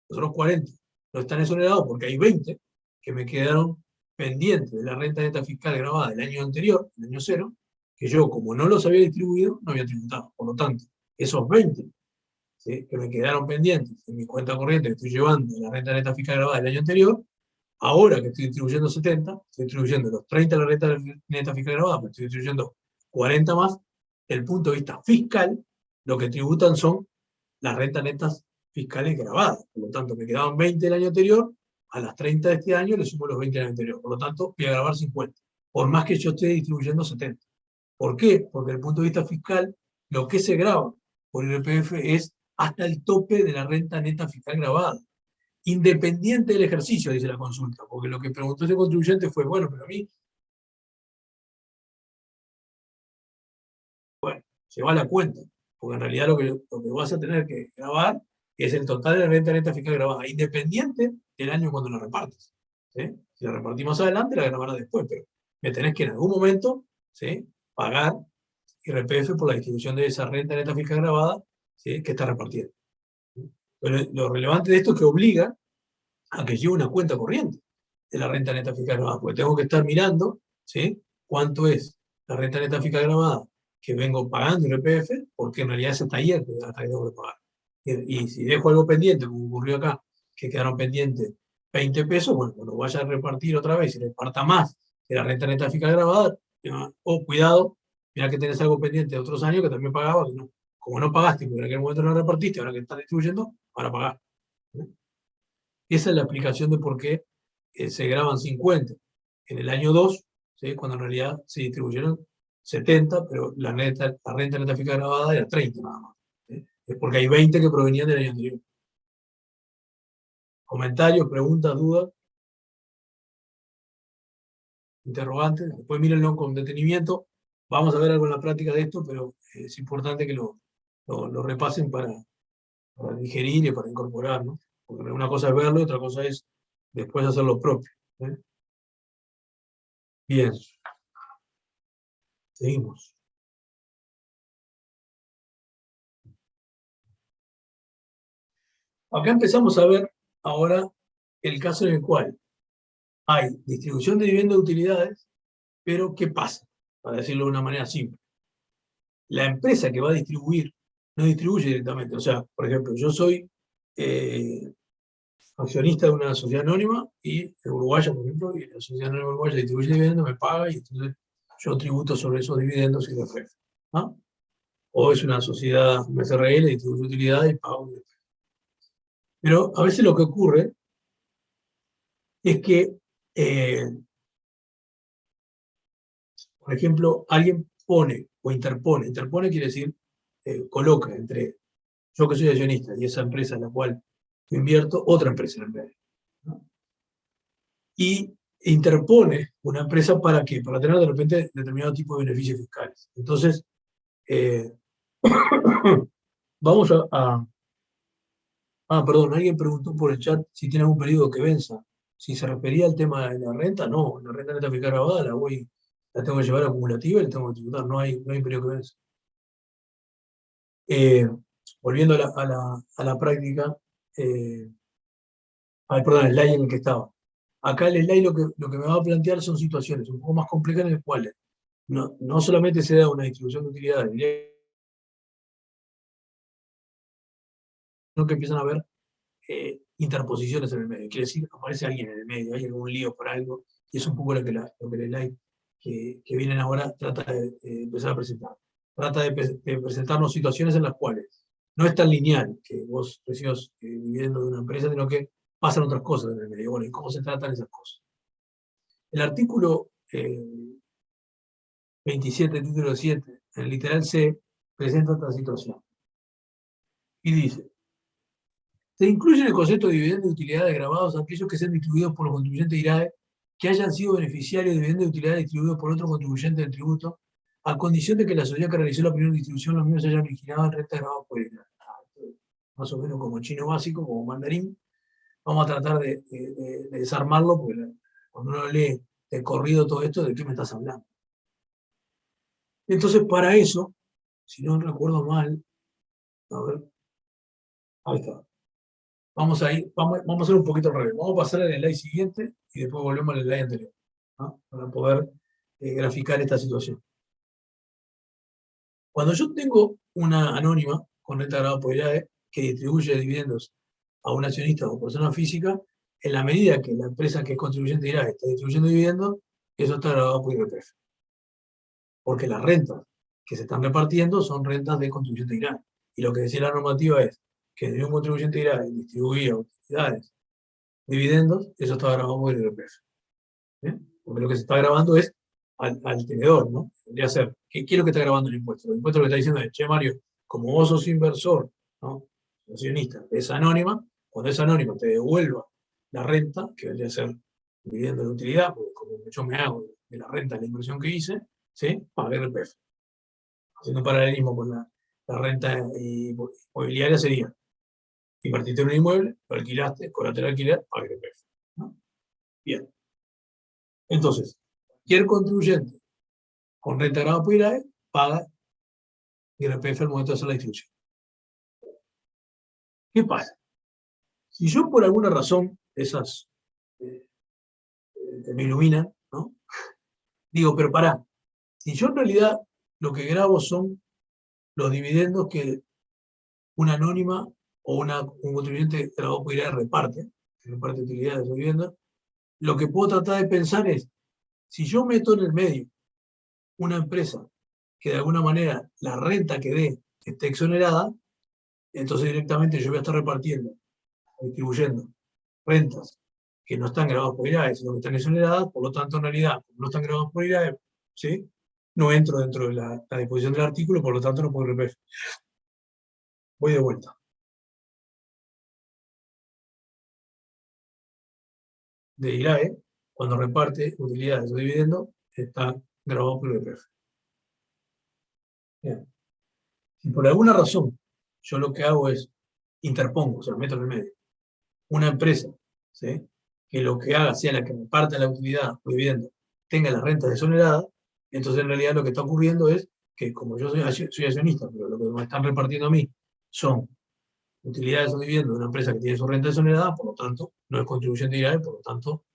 Los otros 40 no están exonerados porque hay 20 que me quedaron pendientes de la renta neta fiscal grabada del año anterior, el año 0, que yo, como no los había distribuido, no había tributado. Por lo tanto, esos 20, ¿sí?, que me quedaron pendientes en mi cuenta corriente que estoy llevando de la renta neta fiscal grabada del año anterior, ahora que estoy distribuyendo 70, estoy distribuyendo los 30 de la renta neta fiscal grabada, pero estoy distribuyendo 40 más. Desde el punto de vista fiscal, lo que tributan son las rentas netas fiscales grabadas. Por lo tanto, me quedaban 20 el año anterior, a las 30 de este año le sumo los 20 del año anterior. Por lo tanto, voy a grabar 50, por más que yo esté distribuyendo 70. ¿Por qué? Porque desde el punto de vista fiscal, lo que se graba por IRPF es hasta el tope de la renta neta fiscal grabada, independiente del ejercicio, dice la consulta, porque lo que preguntó ese contribuyente fue, bueno, pero a mí, bueno, se va a la cuenta, porque en realidad lo que vas a tener que grabar es el total de la renta neta fiscal grabada, independiente del año cuando la repartes. ¿Sí? Si la repartís más adelante, la grabarás después, pero me tenés que en algún momento, ¿sí?, pagar IRPF por la distribución de esa renta neta fiscal grabada, ¿sí?, que está repartiendo. Pero lo relevante de esto es que obliga a que lleve una cuenta corriente de la renta neta fiscal grabada, porque tengo que estar mirando, ¿sí?, cuánto es la renta neta fiscal grabada que vengo pagando IRPF, porque en realidad es hasta ayer que tengo que pagar. Y si dejo algo pendiente, como ocurrió acá, que quedaron pendientes 20 pesos, bueno, cuando vaya a repartir otra vez y reparta más de la renta neta fiscal grabada, cuidado, mira que tenés algo pendiente de otros años que también pagaba, que no, como no pagaste, porque en aquel momento no repartiste, ahora que estás distribuyendo, para pagar. Esa es la explicación de por qué se graban 50 en el año 2, ¿sí?, cuando en realidad se distribuyeron 70, pero la renta neta fiscal grabada era 30 nada más. ¿Sí? Es porque hay 20 que provenían del año anterior. Comentarios, preguntas, dudas, interrogantes. Después mírenlo con detenimiento. Vamos a ver algo en la práctica de esto, pero es importante que lo repasen para digerir y para incorporar, ¿no? Porque una cosa es verlo y otra cosa es después hacer lo propio. ¿Eh? Bien. Seguimos. Acá empezamos a ver ahora el caso en el cual hay distribución de dividendos de utilidades, pero ¿qué pasa? Para decirlo de una manera simple. La empresa que va a distribuir no distribuye directamente. O sea, por ejemplo, yo soy accionista de una sociedad anónima y uruguaya, por ejemplo, y la sociedad anónima uruguaya distribuye dividendos, me paga y entonces yo tributo sobre esos dividendos y IRPF. ¿Ah? O es una sociedad, una SRL, distribuye utilidades y pago IRPF. Pero a veces lo que ocurre es que, por ejemplo, alguien pone o interpone quiere decir coloca entre yo que soy accionista y esa empresa en la cual yo invierto, otra empresa en el medio, ¿no? Y interpone una empresa ¿para qué? Para tener de repente determinado tipo de beneficios fiscales. Entonces, vamos perdón, alguien preguntó por el chat si tiene algún periodo que venza. Si se refería al tema de la renta, no, la renta neta fiscal grabada la tengo que llevar acumulativa y la tengo que tributar, no hay periodo que venza. Volviendo a la práctica, perdón, el slide en el que estaba. Acá el slide lo que me va a plantear son situaciones un poco más complejas en las cuales no solamente se da una distribución de utilidades, sino que empiezan a haber interposiciones en el medio. Quiere decir, aparece alguien en el medio, hay algún lío por algo, y es un poco lo que el slide que vienen ahora trata de empezar a presentar. Trata de presentarnos situaciones en las cuales no es tan lineal que vos recibas dividendos de una empresa, sino que pasan otras cosas en el medio. Bueno, ¿y cómo se tratan esas cosas? El artículo 27, título 7, en el literal C, presenta esta situación. Y dice, Se incluye en el concepto de dividendos de utilidades grabados aquellos que sean distribuidos por los contribuyentes de IRAE que hayan sido beneficiarios de dividendos de utilidades distribuidos por otros contribuyentes del tributo, a condición de que la sociedad que realizó la primera distribución los mismos se hayan originado en renta grabados por IRAE. Más o menos como chino básico, como mandarín. Vamos a tratar de desarmarlo, porque cuando uno lee de corrido todo esto, ¿de qué me estás hablando? Entonces, para eso, si no recuerdo mal, a ver, ahí está. Vamos a hacer un poquito al revés. Vamos a pasar al slide siguiente y después volvemos al slide anterior, ¿no? Para poder graficar esta situación. Cuando yo tengo una anónima con renta grabada por IRAE que distribuye dividendos a un accionista o persona física, en la medida que la empresa que es contribuyente de IRAE está distribuyendo dividendos, eso está grabado por IRPF. Porque las rentas que se están repartiendo son rentas de contribuyente de IRAE. Y lo que decía la normativa es que de un contribuyente de IRAE distribuía utilidades, dividendos, eso está grabado por el IRPF. Porque lo que se está grabando es al tenedor, ¿no? Tendría que ser, ¿qué es lo que está grabando el impuesto? El impuesto lo que está diciendo es, che, Mario, como vos sos inversor, ¿no? Accionista, es anónima, cuando es anónima te devuelva la renta, que vendría a ser dividendo de utilidad, porque como yo me hago de la renta de la inversión que hice, ¿sí? Paga IRPF. Haciendo un paralelismo con la renta inmobiliaria sería, invertiste en un inmueble, lo alquilaste, cobraste el alquiler, paga IRPF, ¿no? Bien. Entonces, cualquier contribuyente con renta grabada por IRAE paga IRPF al momento de hacer la distribución. ¿Qué pasa? Si yo por alguna razón, esas me iluminan, ¿no? Digo, pero pará, si yo en realidad lo que grabo son los dividendos que una anónima o un contribuyente grabado por IRAE reparte utilidades de esos dividendos, lo que puedo tratar de pensar es, si yo meto en el medio una empresa que de alguna manera la renta que dé esté exonerada, entonces directamente yo voy a estar repartiendo, distribuyendo rentas que no están grabadas por IRAE, sino que están exoneradas, por lo tanto en realidad, como no están grabadas por IRAE, ¿sí? No entro dentro de la disposición del artículo, por lo tanto no puedo IRPF. Voy de vuelta. De IRAE, cuando reparte utilidades o dividendos, está grabado por IRPF. Bien. Si por alguna razón yo lo que hago es interpongo, o sea, meto en el medio, una empresa, ¿sí? Que lo que haga sea la que reparte la utilidad o dividendo, tenga las rentas desoneradas, entonces en realidad lo que está ocurriendo es que como yo soy accionista, pero lo que me están repartiendo a mí son utilidades o dividendos de una empresa que tiene su renta desоnerada, por lo tanto, no es contribuyente de IRAE, por lo tanto,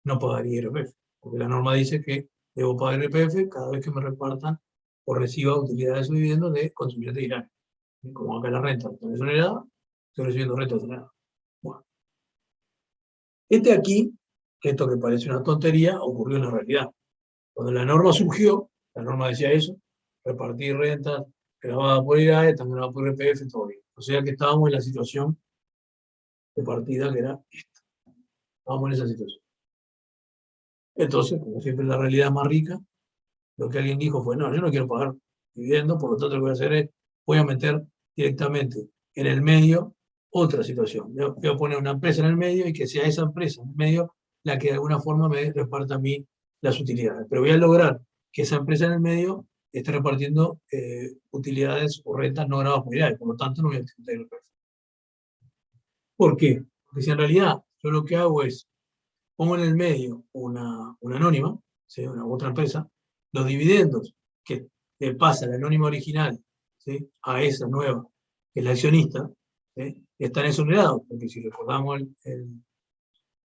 no pagaría IRPF, porque la norma dice que debo pagar IRPF cada vez que me repartan o reciba utilidades o dividendos de contribuyente de IRAE. Y como acá la renta está desоnerada, estoy recibiendo renta desоnerada. Bueno. Aquí, esto que parece una tontería, ocurrió en la realidad. Cuando la norma surgió, la norma decía eso, repartir rentas grabadas por IRAE, están grabadas por IRPF, todo bien. O sea que estábamos en la situación de partida que era esta. Estábamos en esa situación. Entonces, como siempre la realidad es más rica, lo que alguien dijo fue, no, yo no quiero pagar dividendos, por lo tanto lo que voy a hacer es, voy a meter directamente en el medio otra situación. Voy a poner una empresa en el medio y que sea esa empresa en el medio la que de alguna forma me reparta a mí las utilidades. Pero voy a lograr que esa empresa en el medio esté repartiendo utilidades o rentas no grabadas por IRAE, por lo tanto no voy a tributar el precio. ¿Por qué? Porque si en realidad yo lo que hago es, pongo en el medio una anónima, ¿sí? Una otra empresa, los dividendos que le pasa la anónima original, ¿sí? A esa nueva, que es la accionista, ¿sí? Están exonerados, porque si recordamos el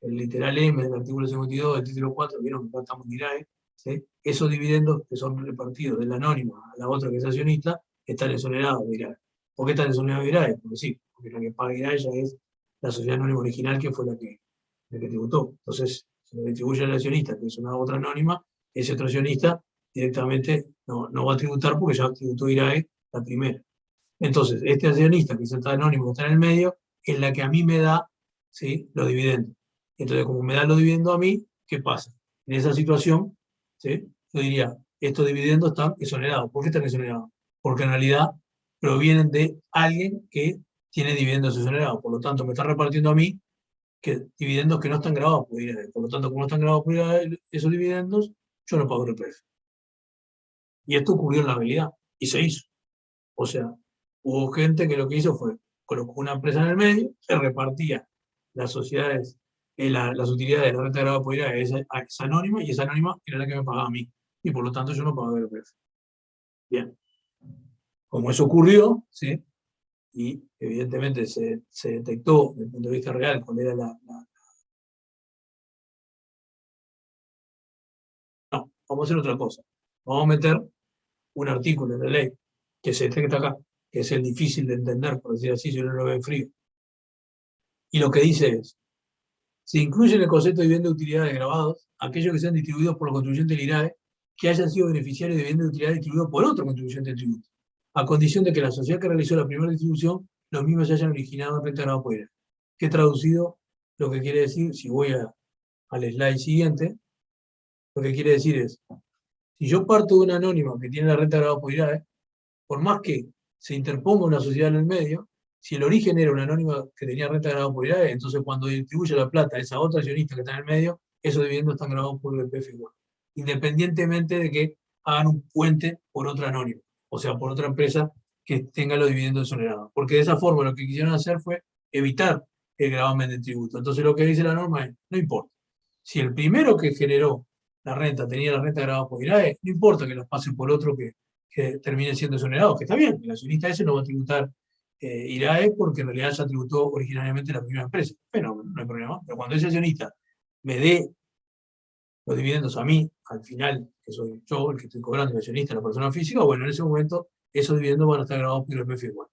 literal M del artículo 52 del título 4, vieron que estamos en IRAE, ¿sí? Esos dividendos que son repartidos de la anónima a la otra que es accionista, están exonerados de IRAE. ¿Por qué están exonerados de IRAE? Porque sí, porque la que paga IRAE ya es la sociedad anónima original que fue la que tributó. Entonces, se lo distribuye al accionista, que es una otra anónima, ese otro accionista directamente no va a tributar porque ya tributó IRAE la primera. Entonces, este accionista, que es el anónimo, que está en el medio, es la que a mí me da, ¿sí? Los dividendos. Entonces, como me da los dividendos a mí, ¿qué pasa? En esa situación, ¿sí? Yo diría, estos dividendos están exonerados. ¿Por qué están exonerados? Porque en realidad provienen de alguien que tiene dividendos exonerados. Por lo tanto, me está repartiendo a mí dividendos que no están grabados por IRAE. Por lo tanto, como no están grabados por IRAE esos dividendos, yo no pago IRPF. Y esto ocurrió en la realidad, y se hizo. O sea, hubo gente que lo que hizo fue, colocó una empresa en el medio, se repartía las sociedades, las utilidades de la renta grabada por IRAE a esa anónima, y esa anónima era la que me pagaba a mí. Y por lo tanto yo no pagaba IRPF. Bien. Como eso ocurrió, ¿sí? Y evidentemente se detectó desde el punto de vista real cuál era No, vamos a hacer otra cosa. Vamos a meter un artículo en la ley que se detecta acá, que es el difícil de entender, por decir así, si uno lo ve en frío. Y lo que dice es, se incluye en el concepto de vivienda de utilidades grabados aquellos que sean distribuidos por los contribuyentes del IRAE que hayan sido beneficiarios de vivienda de utilidades distribuidos por otro contribuyente del tributo, a condición de que la sociedad que realizó la primera distribución, los mismos se hayan originado en renta grabada por IRAE. Que traducido, lo que quiere decir, si voy al slide siguiente, lo que quiere decir es, si yo parto de una anónima que tiene la renta grabada por IRAE, por más que se interponga una sociedad en el medio, si el origen era una anónima que tenía renta grabada por IRAE, entonces cuando distribuye la plata a esa otra accionista que está en el medio, esos dividendos están grabados por el IRPF igual, independientemente de que hagan un puente por otra anónima, o sea, por otra empresa que tenga los dividendos exonerados. Porque de esa forma lo que quisieron hacer fue evitar el gravamen del tributo. Entonces lo que dice la norma es, no importa. Si el primero que generó la renta tenía la renta grabada por IRAE, no importa que los pasen por otro que termine siendo exonerado, que está bien, el accionista ese no va a tributar IRAE porque en realidad ya tributó originariamente la primera empresa. Pero no hay problema. Pero cuando ese accionista me dé los dividendos a mí, al final, que soy yo el que estoy cobrando, el accionista, la persona física, bueno, en ese momento esos dividendos van a estar grabados por IRPF igual.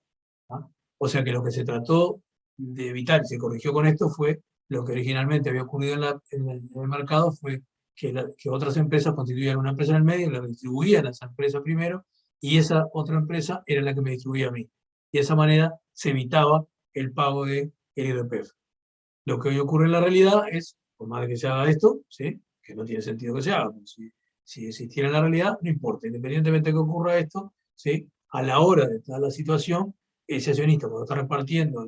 ¿Ah? O sea que lo que se trató de evitar y se corrigió con esto fue lo que originalmente había ocurrido en el mercado, fue que otras empresas constituían una empresa en el medio, la distribuían a esa empresa primero, y esa otra empresa era la que me distribuía a mí. Y de esa manera se evitaba el pago del IRPF. Lo que hoy ocurre en la realidad es, por más de que se haga esto, ¿sí? Que no tiene sentido que se haga, si existiera en la realidad, no importa, independientemente de que ocurra esto, ¿sí? A la hora de estar la situación, ese accionista, cuando está repartiendo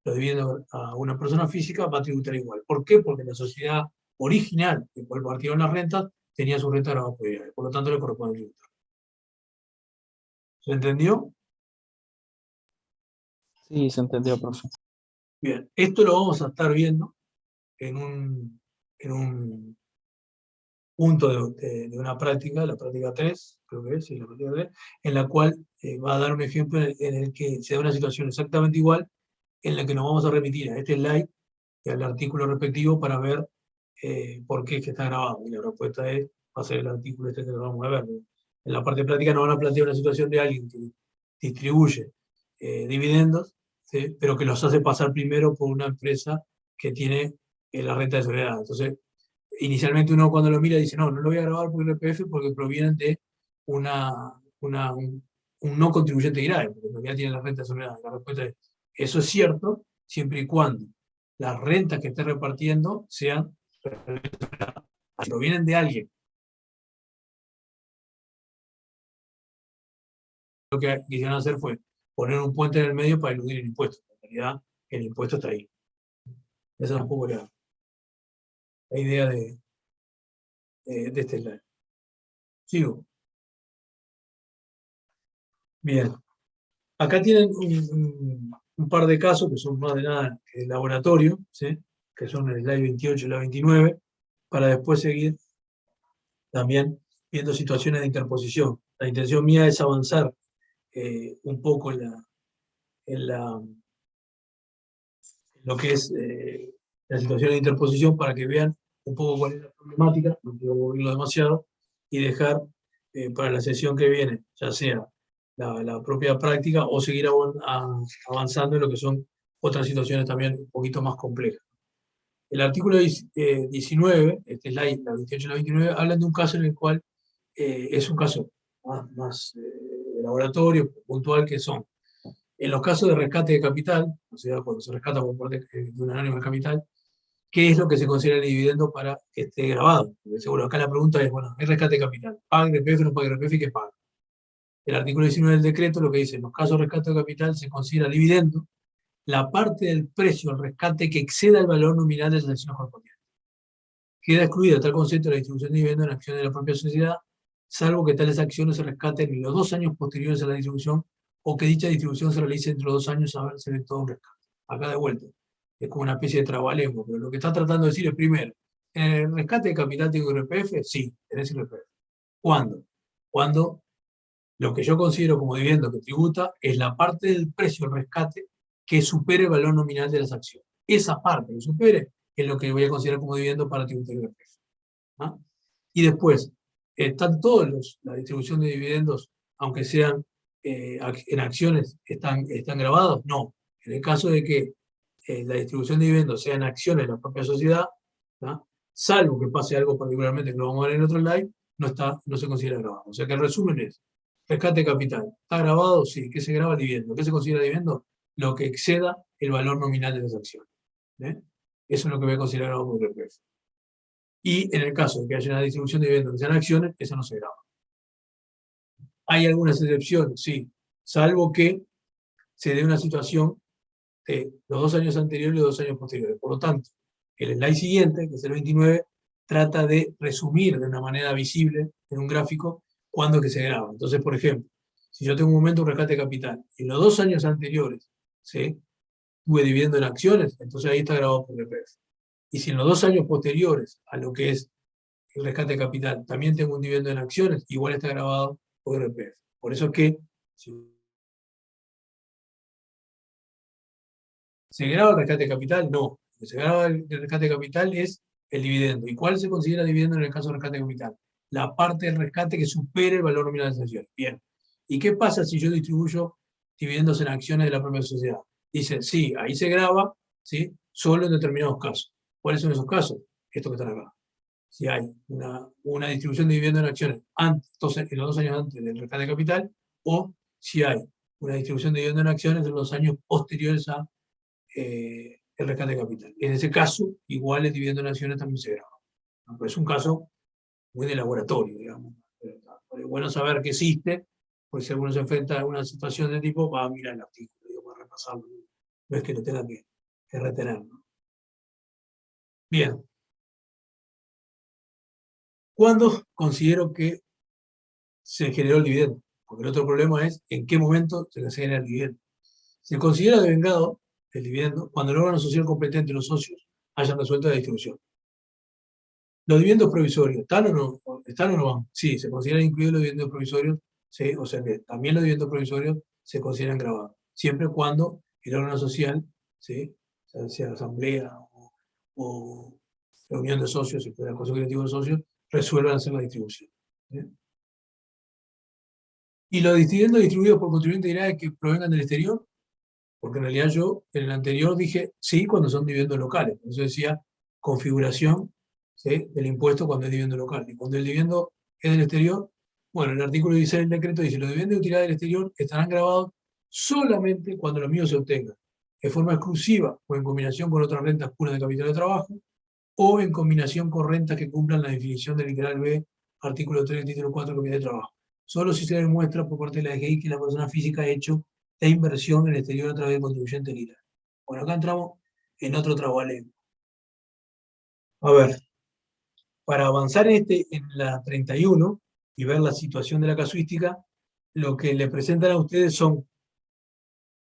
los dividendos a una persona física, va a tributar igual. ¿Por qué? Porque la sociedad original de cual partieron las rentas tenía su renta grabada por IRPF, por lo tanto le corresponde tributar. ¿Se entendió? Sí, se entendió, profe. Bien, esto lo vamos a estar viendo en un punto de una práctica, la práctica 3, creo que es, sí, la práctica 3, en la cual va a dar un ejemplo en el que se da una situación exactamente igual, en la que nos vamos a remitir a este slide y al artículo respectivo para ver por qué es que está grabado. Y la respuesta va a ser el artículo este que vamos a ver. En la parte práctica nos van a plantear una situación de alguien que distribuye dividendos, ¿sí? Pero que los hace pasar primero por una empresa que tiene la renta exonerada. Entonces, inicialmente uno cuando lo mira dice, no lo voy a grabar por IRPF porque provienen de un no contribuyente de IRAE, porque en realidad tiene la renta exonerada. La respuesta es, eso es cierto, siempre y cuando las rentas que esté repartiendo sean provienen de alguien. Lo que quisieron hacer fue poner un puente en el medio para eludir el impuesto. En realidad, el impuesto está ahí. Esa es un poco la idea de este slide. Sigo. Bien. Acá tienen un par de casos que son más de nada de laboratorio, ¿sí? Que son el slide 28 y la 29, para después seguir también viendo situaciones de interposición. La intención mía es avanzar un poco en lo que es la situación de interposición para que vean un poco cuál es la problemática, no quiero aburrirlo demasiado, y dejar para la sesión que viene, ya sea la propia práctica o seguir avanzando en lo que son otras situaciones también un poquito más complejas. El artículo 19, este slide, la 28 y la 29, hablan de un caso en el cual es un caso más de laboratorio, puntual, que son en los casos de rescate de capital, o sea, cuando se rescata por parte de un anónimo de capital, ¿qué es lo que se considera el dividendo para que esté grabado? Porque seguro acá la pregunta es, bueno, ¿es rescate de capital? ¿Paga IRPF o no paga IRPF y qué paga? El artículo 19 del decreto lo que dice, en los casos de rescate de capital se considera dividendo la parte del precio, el rescate que exceda el valor nominal de las acciones correspondientes. Queda excluida tal concepto de la distribución de dividendos en acciones de la propia sociedad, salvo que tales acciones se rescaten en los 2 años posteriores a la distribución o que dicha distribución se realice entre los 2 años a haberse efectuado un rescate. Acá de vuelta, es como una especie de trabalengua, pero lo que está tratando de decir es, primero, ¿en el rescate de capital tengo IRPF? Sí, tenés IRPF. ¿Cuándo? Cuando lo que yo considero como dividendo que tributa es la parte del precio del rescate que supere el valor nominal de las acciones. Esa parte que supere es lo que voy a considerar como dividendo para tributar IRPF. ¿Ah? Y después, están todos la distribución de dividendos, aunque sean en acciones, están grabados. No. En el caso de que la distribución de dividendos sea en acciones de la propia sociedad, ¿tá? Salvo que pase algo particularmente que lo vamos a ver en otro slide, no se considera grabado. O sea que el resumen es, rescate de capital, ¿está grabado? Sí. ¿Qué se graba? Dividendo. ¿Qué se considera dividendo? Lo que exceda el valor nominal de las acciones. Eso es lo que voy a considerar grabado por IRPF. Y en el caso de que haya una distribución de dividendos que sean acciones, eso no se graba. Hay algunas excepciones, sí, salvo que se dé una situación de los 2 años anteriores y los 2 años posteriores. Por lo tanto, el slide siguiente, que es el 29, trata de resumir de una manera visible en un gráfico cuándo es que se graba. Entonces, por ejemplo, si yo tengo un momento de rescate de capital y en los 2 años anteriores, ¿sí?, tuve dividendo en acciones, entonces ahí está grabado por IRPF. Y si en los 2 años posteriores a lo que es el rescate de capital también tengo un dividendo en acciones, igual está grabado por IRPF. Por eso es que si ¿se graba el rescate de capital? No. Lo que se graba el rescate de capital es el dividendo. ¿Y cuál se considera dividendo en el caso del rescate de capital? La parte del rescate que supere el valor nominal de las acciones. Bien. ¿Y qué pasa si yo distribuyo dividendos en acciones de la propia sociedad? Dice, sí, ahí se graba, ¿sí?, solo en determinados casos. ¿Cuáles son esos casos? Estos que están acá. Si hay una distribución de dividendos en acciones en los 2 años antes del rescate de capital, o si hay una distribución de dividendos en acciones en los 2 años posteriores a el rescate de capital. En ese caso, igual el dividendo en acciones también se graba. ¿No? Pero es un caso muy de laboratorio, digamos. Es bueno saber que existe, porque si alguno se enfrenta a una situación de tipo, va a mirar el artículo, va a repasarlo. No es que lo tenga que retener, ¿no? Bien. ¿Cuándo considero que se generó el dividendo? Porque el otro problema es en qué momento se genera el dividendo. Se considera devengado el dividendo cuando el órgano social competente y los socios hayan resuelto la distribución. ¿Los dividendos provisorios están o no? ¿Están o no van? Sí, se consideran incluidos los dividendos provisorios, ¿sí? O sea que también los dividendos provisorios se consideran grabados, siempre cuando el órgano social, ¿sí?, sea asamblea o reunión de socios, si fuera el consejo directivo de socios, resuelvan hacer la distribución. ¿Sí? ¿Y los dividendos distribuidos por contribuyentes dirán que provengan del exterior? Porque en realidad yo en el anterior dije sí cuando son dividendos locales. Por eso decía configuración, ¿sí?, del impuesto cuando es dividendo local. Y cuando el dividendo es del exterior, bueno, el artículo 16 del decreto dice los dividendos de utilidad del exterior estarán grabados solamente cuando los míos se obtengan de forma exclusiva o en combinación con otras rentas puras de capital de trabajo o en combinación con rentas que cumplan la definición del literal B, artículo 3, título 4 del Capital de Trabajo. Solo si se demuestra por parte de la DGI que la persona física ha hecho la inversión en el exterior a través del contribuyente literal. Bueno, acá entramos en otro trabalengua. A ver, para avanzar en la 31 y ver la situación de la casuística, lo que le presentan a ustedes son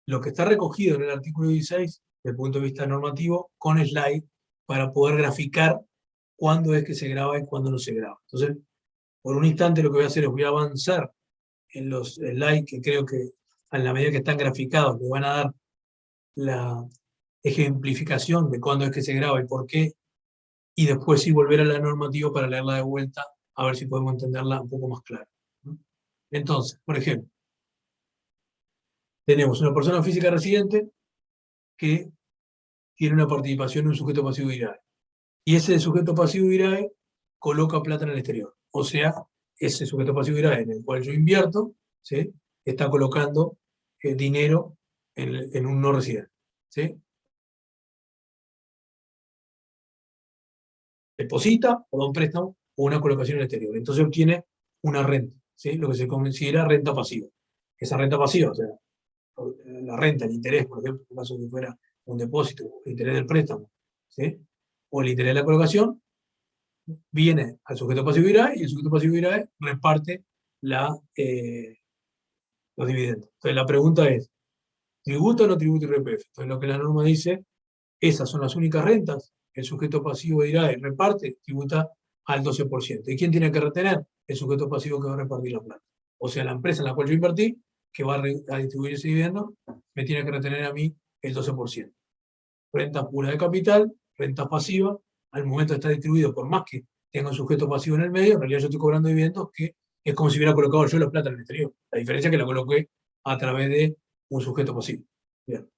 lo que está recogido en el artículo 16, desde el punto de vista normativo, con slide, para poder graficar cuándo es que se graba y cuándo no se graba. Entonces, por un instante lo que voy a hacer es voy a avanzar en los slides que creo que a la medida que están graficados le van a dar la ejemplificación de cuándo es que se graba y por qué, y después sí volver a la normativa para leerla de vuelta, a ver si podemos entenderla un poco más clara. Entonces, por ejemplo, tenemos una persona física residente que tiene una participación en un sujeto pasivo IRAE. Y ese sujeto pasivo IRAE coloca plata en el exterior. O sea, ese sujeto pasivo IRAE en el cual yo invierto, ¿sí?, está colocando dinero en un no residente. ¿Sí? Deposita o da un préstamo o una colocación en el exterior. Entonces obtiene una renta, ¿sí?, lo que se considera renta pasiva. Esa renta pasiva, o sea, la renta, el interés, por ejemplo, en caso de que fuera un depósito, el interés del préstamo, ¿sí? O el interés de la colocación, viene al sujeto pasivo IRAE y el sujeto pasivo IRAE reparte los dividendos. Entonces la pregunta es, ¿tributa o no tributa IRPF? Entonces lo que la norma dice, esas son las únicas rentas, el sujeto pasivo de IRAE reparte, tributa al 12%. ¿Y quién tiene que retener? El sujeto pasivo que va a repartir la plata. O sea, la empresa en la cual yo invertí, que va a distribuir ese dividendo, me tiene que retener a mí el 12%. Renta pura de capital, renta pasiva, al momento de estar distribuido, por más que tenga un sujeto pasivo en el medio, en realidad yo estoy cobrando dividendos que es como si hubiera colocado yo la plata en el exterior. La diferencia es que la coloqué a través de un sujeto pasivo. Bien.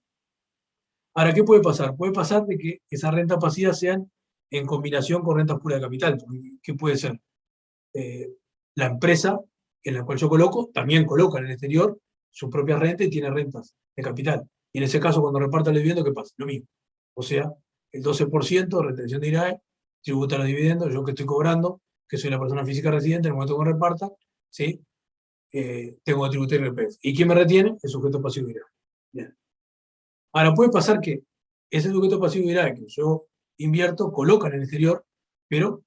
Ahora, ¿qué puede pasar? Puede pasar de que esas rentas pasivas sean en combinación con rentas puras de capital. ¿Qué puede ser? La empresa en la cual yo coloco también coloca en el exterior su propia renta y tiene rentas de capital. Y en ese caso, cuando reparta el dividendo, ¿qué pasa? Lo mismo. O sea, el 12% de retención de IRAE tributa los dividendos, yo que estoy cobrando, que soy la persona física residente, en el momento que reparta, ¿sí? Tengo que tributar IRPF. ¿Y quién me retiene? El sujeto pasivo de IRAE. Bien. Ahora, puede pasar que ese sujeto pasivo de IRAE que yo invierto, coloca en el exterior, pero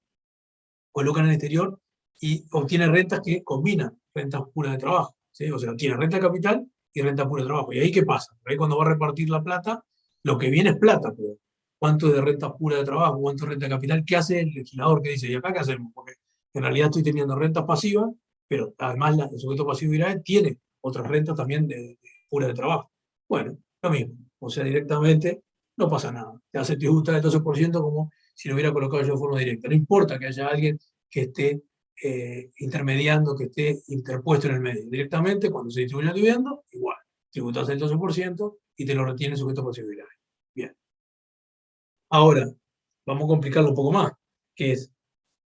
coloca en el exterior y obtiene rentas que combinan rentas puras de trabajo, ¿sí? O sea, tiene renta de capital y renta pura de trabajo. ¿Y ahí qué pasa? Ahí cuando va a repartir la plata, lo que viene es plata, pero ¿cuánto es de renta pura de trabajo? ¿Cuánto es renta de capital? ¿Qué hace el legislador que dice, ¿y acá qué hacemos? Porque en realidad estoy teniendo rentas pasivas, pero además el sujeto pasivo IRAE tiene otras rentas también de pura de trabajo. Bueno, lo mismo. O sea, directamente no pasa nada. Te hace tributar el 12% como si lo hubiera colocado yo de forma directa. No importa que haya alguien que esté intermediando, que esté interpuesto en el medio. Directamente, cuando se distribuye el dividendo, igual. Tributas el 12% y te lo retiene el sujeto pasivo IRAE. Bien. Ahora, vamos a complicarlo un poco más, que es,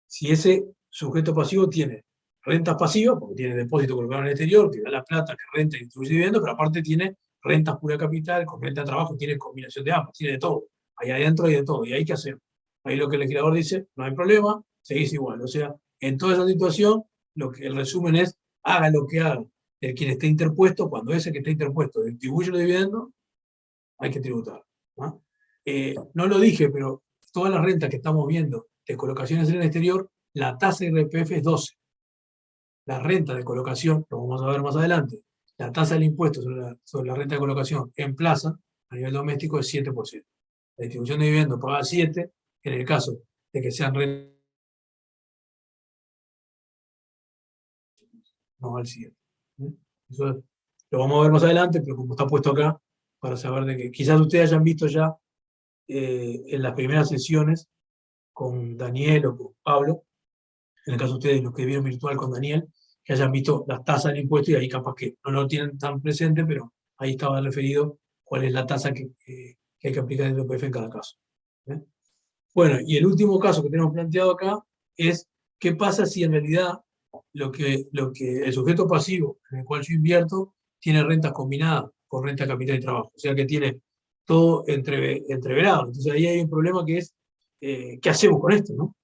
si ese sujeto pasivo tiene rentas pasivas, porque tiene depósito colocado en el exterior, que da la plata, que renta y distribuye dividendos, pero aparte tiene rentas pura capital, con renta de trabajo, tiene combinación de ambas, tiene de todo. Ahí adentro hay de todo. ¿Y ahí qué hacemos? Ahí lo que el legislador dice, no hay problema, seguís igual. O sea, en toda esa situación, lo que el resumen es, haga lo que haga el quien esté interpuesto, cuando ese que está interpuesto distribuye los dividendos, hay que tributar. ¿No? No lo dije, pero todas las rentas que estamos viendo de colocaciones en el exterior, la tasa de IRPF es 12. La renta de colocación, lo vamos a ver más adelante, la tasa del impuesto sobre la renta de colocación en plaza, a nivel doméstico, es 7%. La distribución de dividendos paga 7, en el caso de que sean rentas, no al 7. Eso lo vamos a ver más adelante, pero como está puesto acá, para saber de que quizás ustedes hayan visto ya en las primeras sesiones con Daniel o con Pablo, en el caso de ustedes, los que vieron virtual con Daniel, que hayan visto las tasas del impuesto y ahí capaz que no lo tienen tan presente, pero ahí estaba referido cuál es la tasa que hay que aplicar en el IRPF en cada caso. ¿Eh? Bueno, y el último caso que tenemos planteado acá es qué pasa si en realidad lo que el sujeto pasivo en el cual yo invierto tiene rentas combinadas con renta capital y trabajo, o sea que tiene todo entreverado. Entonces ahí hay un problema que es, ¿qué hacemos con esto? ¿No?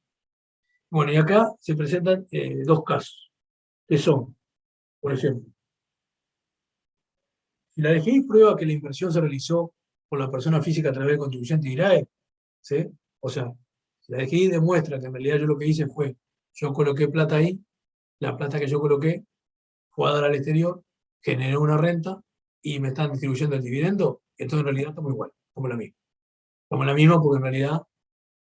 Bueno, y acá se presentan dos casos, que son, por ejemplo, si la DGI prueba que la inversión se realizó por la persona física a través de contribuyente de IRAE, ¿sí? O sea, si la DGI demuestra que en realidad yo lo que hice fue, yo coloqué plata ahí, la plata que yo coloqué fue a dar al exterior, generó una renta y me están distribuyendo el dividendo, entonces en realidad estamos igual, como la misma. Estamos la misma porque en realidad,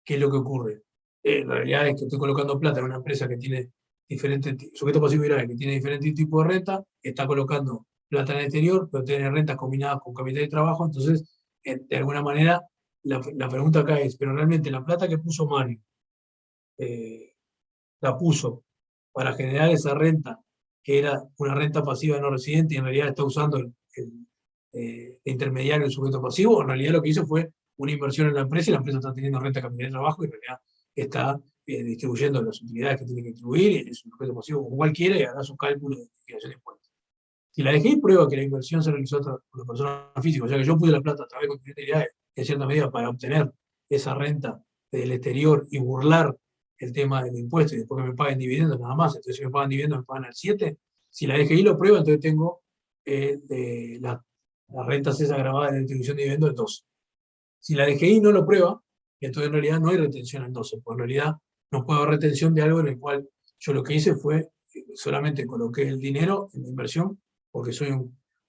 ¿qué es lo que ocurre? En realidad es que estoy colocando plata en una empresa que tiene diferentes, sujeto pasivo IRAE, que tiene diferentes tipos de renta, está colocando plata en el exterior, pero tiene rentas combinadas con capital de trabajo, entonces, de alguna manera, la pregunta acá es, pero realmente la plata que puso Mario, la puso para generar esa renta, que era una renta pasiva no residente, y en realidad está usando el intermediario, el sujeto pasivo, en realidad lo que hizo fue una inversión en la empresa y la empresa está teniendo renta capital de trabajo y en realidad está distribuyendo las utilidades que tiene que distribuir y es un sujeto pasivo como cualquiera y hará su cálculo de liquidación de impuestos. Si la DGI prueba que la inversión se realizó por la persona física, o sea que yo puse la plata a través de utilidades en cierta medida para obtener esa renta del exterior y burlar el tema del impuesto y después que me paguen dividendos nada más, entonces si me pagan dividendos me pagan al 7, si la DGI lo prueba, entonces tengo las rentas es agravada de la distribución de dividendos del 12. Si la DGI no lo prueba, entonces en realidad no hay retención al 12, porque en realidad no puede haber retención de algo en el cual yo lo que hice fue solamente coloqué el dinero en la inversión porque soy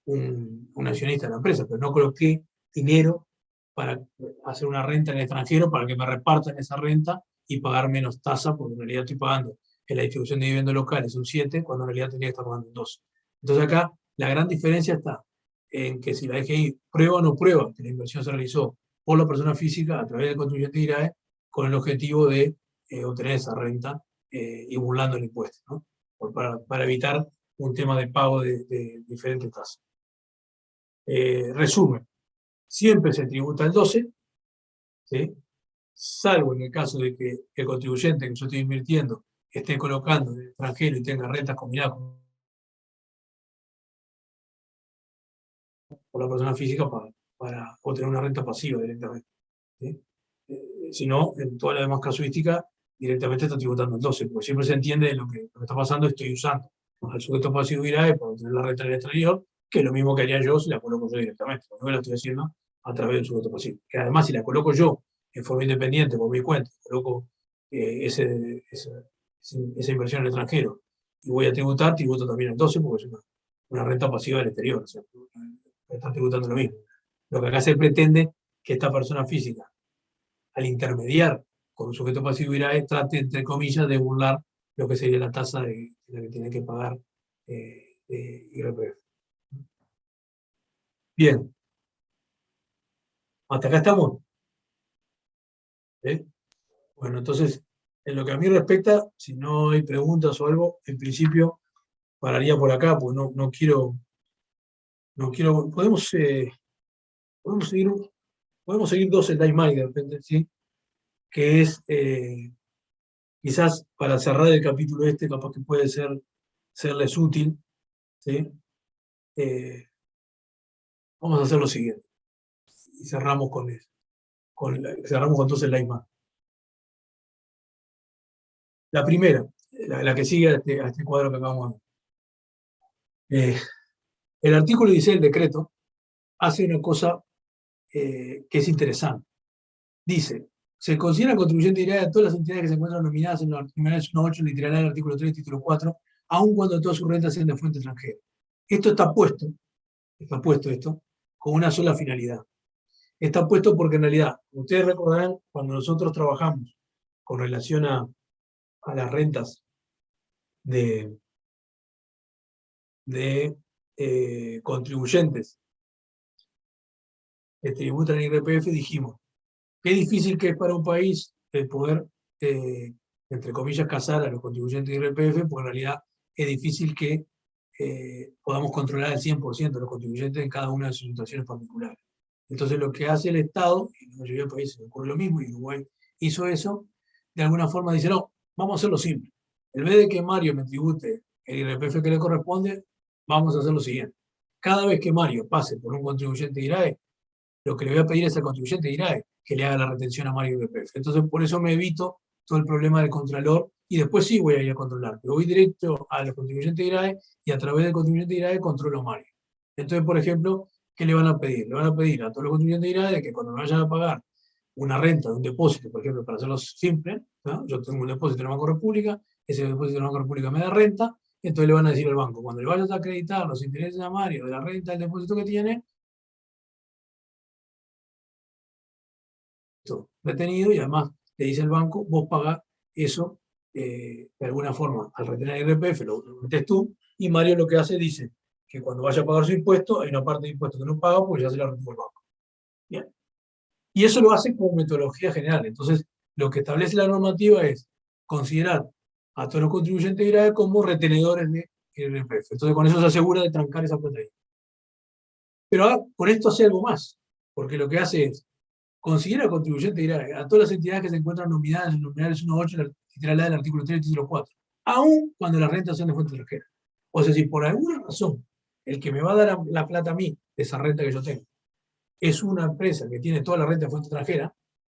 un accionista de la empresa, pero no coloqué dinero para hacer una renta en el extranjero para que me repartan esa renta y pagar menos tasa, porque en realidad estoy pagando en la distribución de dividendos locales un 7, cuando en realidad tenía que estar pagando un 12. Entonces acá la gran diferencia está en que si la DGI prueba o no prueba que la inversión se realizó por la persona física a través del contribuyente IRAE con el objetivo de obtener esa renta y burlando el impuesto, ¿no? Para evitar un tema de pago de diferentes tasas. Resumen, siempre se tributa el 12, ¿sí? Salvo en el caso de que el contribuyente que yo estoy invirtiendo esté colocando en el extranjero y tenga rentas combinadas por la persona física para obtener una renta pasiva directamente, ¿sí? Si no, en toda la demás casuística, directamente está tributando el 12, porque siempre se entiende lo que está pasando, estoy usando al sujeto pasivo IRAE para obtener la renta en el exterior, que es lo mismo que haría yo si la coloco yo directamente, porque la estoy haciendo a través del sujeto pasivo. Que además, si la coloco yo en forma independiente, por mi cuenta, coloco esa inversión en el extranjero y voy a tributo también el 12, porque es una renta pasiva del exterior, o sea, está tributando lo mismo. Lo que acá se pretende que esta persona física, al intermediar con un sujeto pasivo IRAE, trate, entre comillas, de burlar lo que sería la tasa de la que tiene que pagar de IRPF. Bien. ¿Hasta acá estamos? ¿Eh? Bueno, entonces, en lo que a mí respecta, si no hay preguntas o algo, en principio pararía por acá, porque no quiero, podemos seguir dos slides más de repente, ¿sí? Que es, quizás para cerrar el capítulo capaz que puede serles útil, ¿sí? Vamos a hacer lo siguiente, y cerramos con eso. Cerramos con dos slides más. La primera, la que sigue a este cuadro que acabamos de ver. El artículo 16 del decreto hace una cosa que es interesante. Dice, se considera contribuyente directa a todas las entidades que se encuentran nominadas en los artículos 1.8, literal del artículo 3, título 4, aun cuando todas sus rentas sean de fuente extranjera. Esto está puesto esto, con una sola finalidad. Está puesto porque en realidad, ustedes recordarán, cuando nosotros trabajamos con relación a las rentas de contribuyentes que tributan en IRPF, dijimos, qué difícil que es para un país el poder, entre comillas, casar a los contribuyentes de IRPF, porque en realidad es difícil que podamos controlar al 100% de los contribuyentes en cada una de sus situaciones particulares. Entonces lo que hace el Estado, y en la mayoría de países ocurre lo mismo, y Uruguay hizo eso, de alguna forma dice, no, vamos a hacerlo simple. En vez de que Mario me tribute el IRPF que le corresponde, vamos a hacer lo siguiente. Cada vez que Mario pase por un contribuyente de IRAE, lo que le voy a pedir es al contribuyente de IRAE que le haga la retención a Mario IRPF. Entonces, por eso me evito todo el problema del contralor y después sí voy a ir a controlar. Pero voy directo al contribuyente de IRAE y a través del contribuyente de IRAE controlo a Mario. Entonces, por ejemplo, ¿qué le van a pedir? Le van a pedir a todos los contribuyentes de IRAE que cuando me vayan a pagar una renta de un depósito, por ejemplo, para hacerlo simple, ¿no? Yo tengo un depósito en el Banco República, ese depósito en el Banco República me da renta, entonces le van a decir al banco, cuando le vayas a acreditar los intereses a Mario de la renta del depósito que tiene, retenido, y además le dice el banco, vos pagás eso de alguna forma. Al retener el IRPF lo metes tú, y Mario lo que hace, dice que cuando vaya a pagar su impuesto, hay una parte de impuesto que no paga porque ya se la retuvo el banco. Bien. Y eso lo hace como metodología general. Entonces, lo que establece la normativa es considerar a todos los contribuyentes IRAE como retenedores de IRPF. Entonces, con eso se asegura de trancar esa plata ahí. Pero ahora, con esto hace algo más, porque lo que hace es considera contribuyente IRAE a todas las entidades que se encuentran nominadas en nominales 1.8, literal A del artículo 3 y título 4, aun cuando las rentas sean de fuente extranjera. O sea, si por alguna razón el que me va a dar la plata a mí de esa renta que yo tengo es una empresa que tiene toda la renta de fuente extranjera,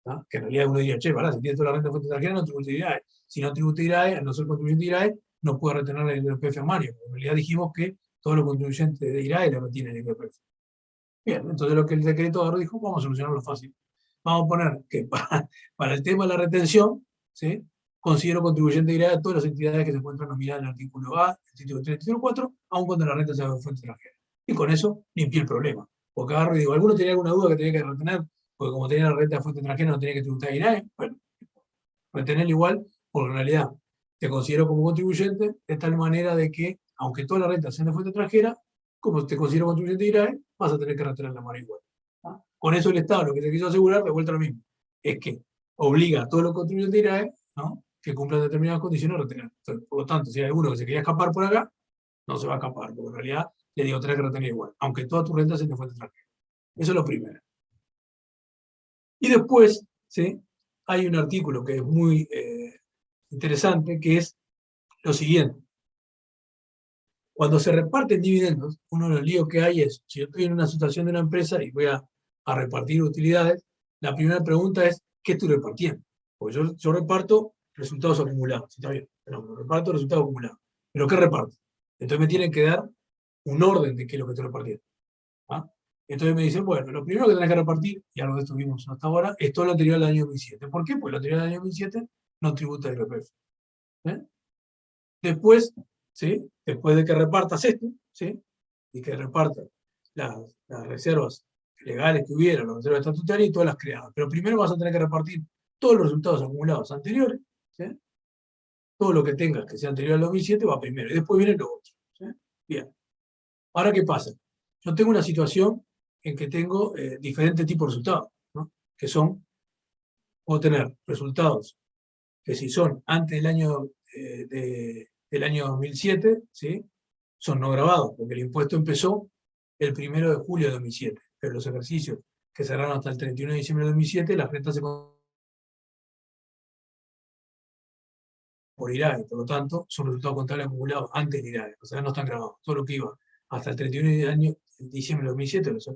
¿no? Que en realidad uno diría, che, ¿verdad? Si tiene toda la renta de fuente extranjera, no tributa IRAE. Si no tributa IRAE, al no ser contribuyente IRAE, no puede retener el IRPF a Mario. En realidad dijimos que todos los contribuyentes de IRAE le retienen el IRPF. Bien, entonces lo que el decreto ahora dijo, vamos a solucionarlo fácil. Vamos a poner que para el tema de la retención, ¿sí?, considero contribuyente directa a todas las entidades que se encuentran nominadas en el artículo A, el título 3, el título 4, aun cuando la renta sea de fuente extranjera. Y con eso limpié el problema. Porque agarro y digo, ¿alguno tenía alguna duda que tenía que retener? Porque como tenía la renta de fuente extranjera no tenía que tributar IRAE. Bueno, retenerlo igual, porque en realidad te considero como contribuyente de tal manera de que, aunque todas las rentas sean de fuente extranjera, como te considero contribuyente de IRAE, vas a tener que retener la mano igual. ¿Ah? Con eso el Estado lo que te quiso asegurar, de vuelta a lo mismo, es que obliga a todos los contribuyentes de IRAE, ¿no?, que cumplan determinadas condiciones a retener. Entonces, por lo tanto, si hay alguno que se quería escapar por acá, no se va a escapar, porque en realidad le digo, tenés que retener igual, aunque todas tus rentas sean de fuente extranjera. Eso es lo primero. Y después, ¿sí?, hay un artículo que es muy interesante, que es lo siguiente. Cuando se reparten dividendos, uno de los líos que hay es, si yo estoy en una situación de una empresa y voy a repartir utilidades, la primera pregunta es, ¿qué estoy repartiendo? Porque yo reparto resultados acumulados, ¿sí? Está bien, pero reparto resultados acumulados. ¿Pero qué reparto? Entonces me tienen que dar un orden de qué es lo que estoy repartiendo. ¿Ah? Entonces me dicen, bueno, lo primero que tenés que repartir, y algo de esto vimos hasta ahora, es todo lo anterior al año 2007. ¿Por qué? Pues lo anterior al año 2007 no tributa IRPF. ¿Eh? Después, ¿sí?, después de que repartas esto, ¿sí?, y que repartas las reservas legales que hubiera, las reservas estatutarias y todas las creadas. Pero primero vas a tener que repartir todos los resultados acumulados anteriores, ¿sí? Todo lo que tengas que sea anterior al 2007 va primero, y después viene lo otro. ¿Sí? Bien. Ahora, ¿qué pasa? Yo tengo una situación en que tengo diferentes tipos de resultados, ¿no?, que son, puedo tener resultados que si son antes del año, del año 2007, ¿sí?, son no grabados, porque el impuesto empezó el 1 de julio de 2007, pero los ejercicios que cerraron hasta el 31 de diciembre de 2007, las rentas se por IRAE, por lo tanto, son resultados contables acumulados antes del IRAE, o sea, no están grabados. Todo lo que iba hasta el 31 de diciembre de 2007, los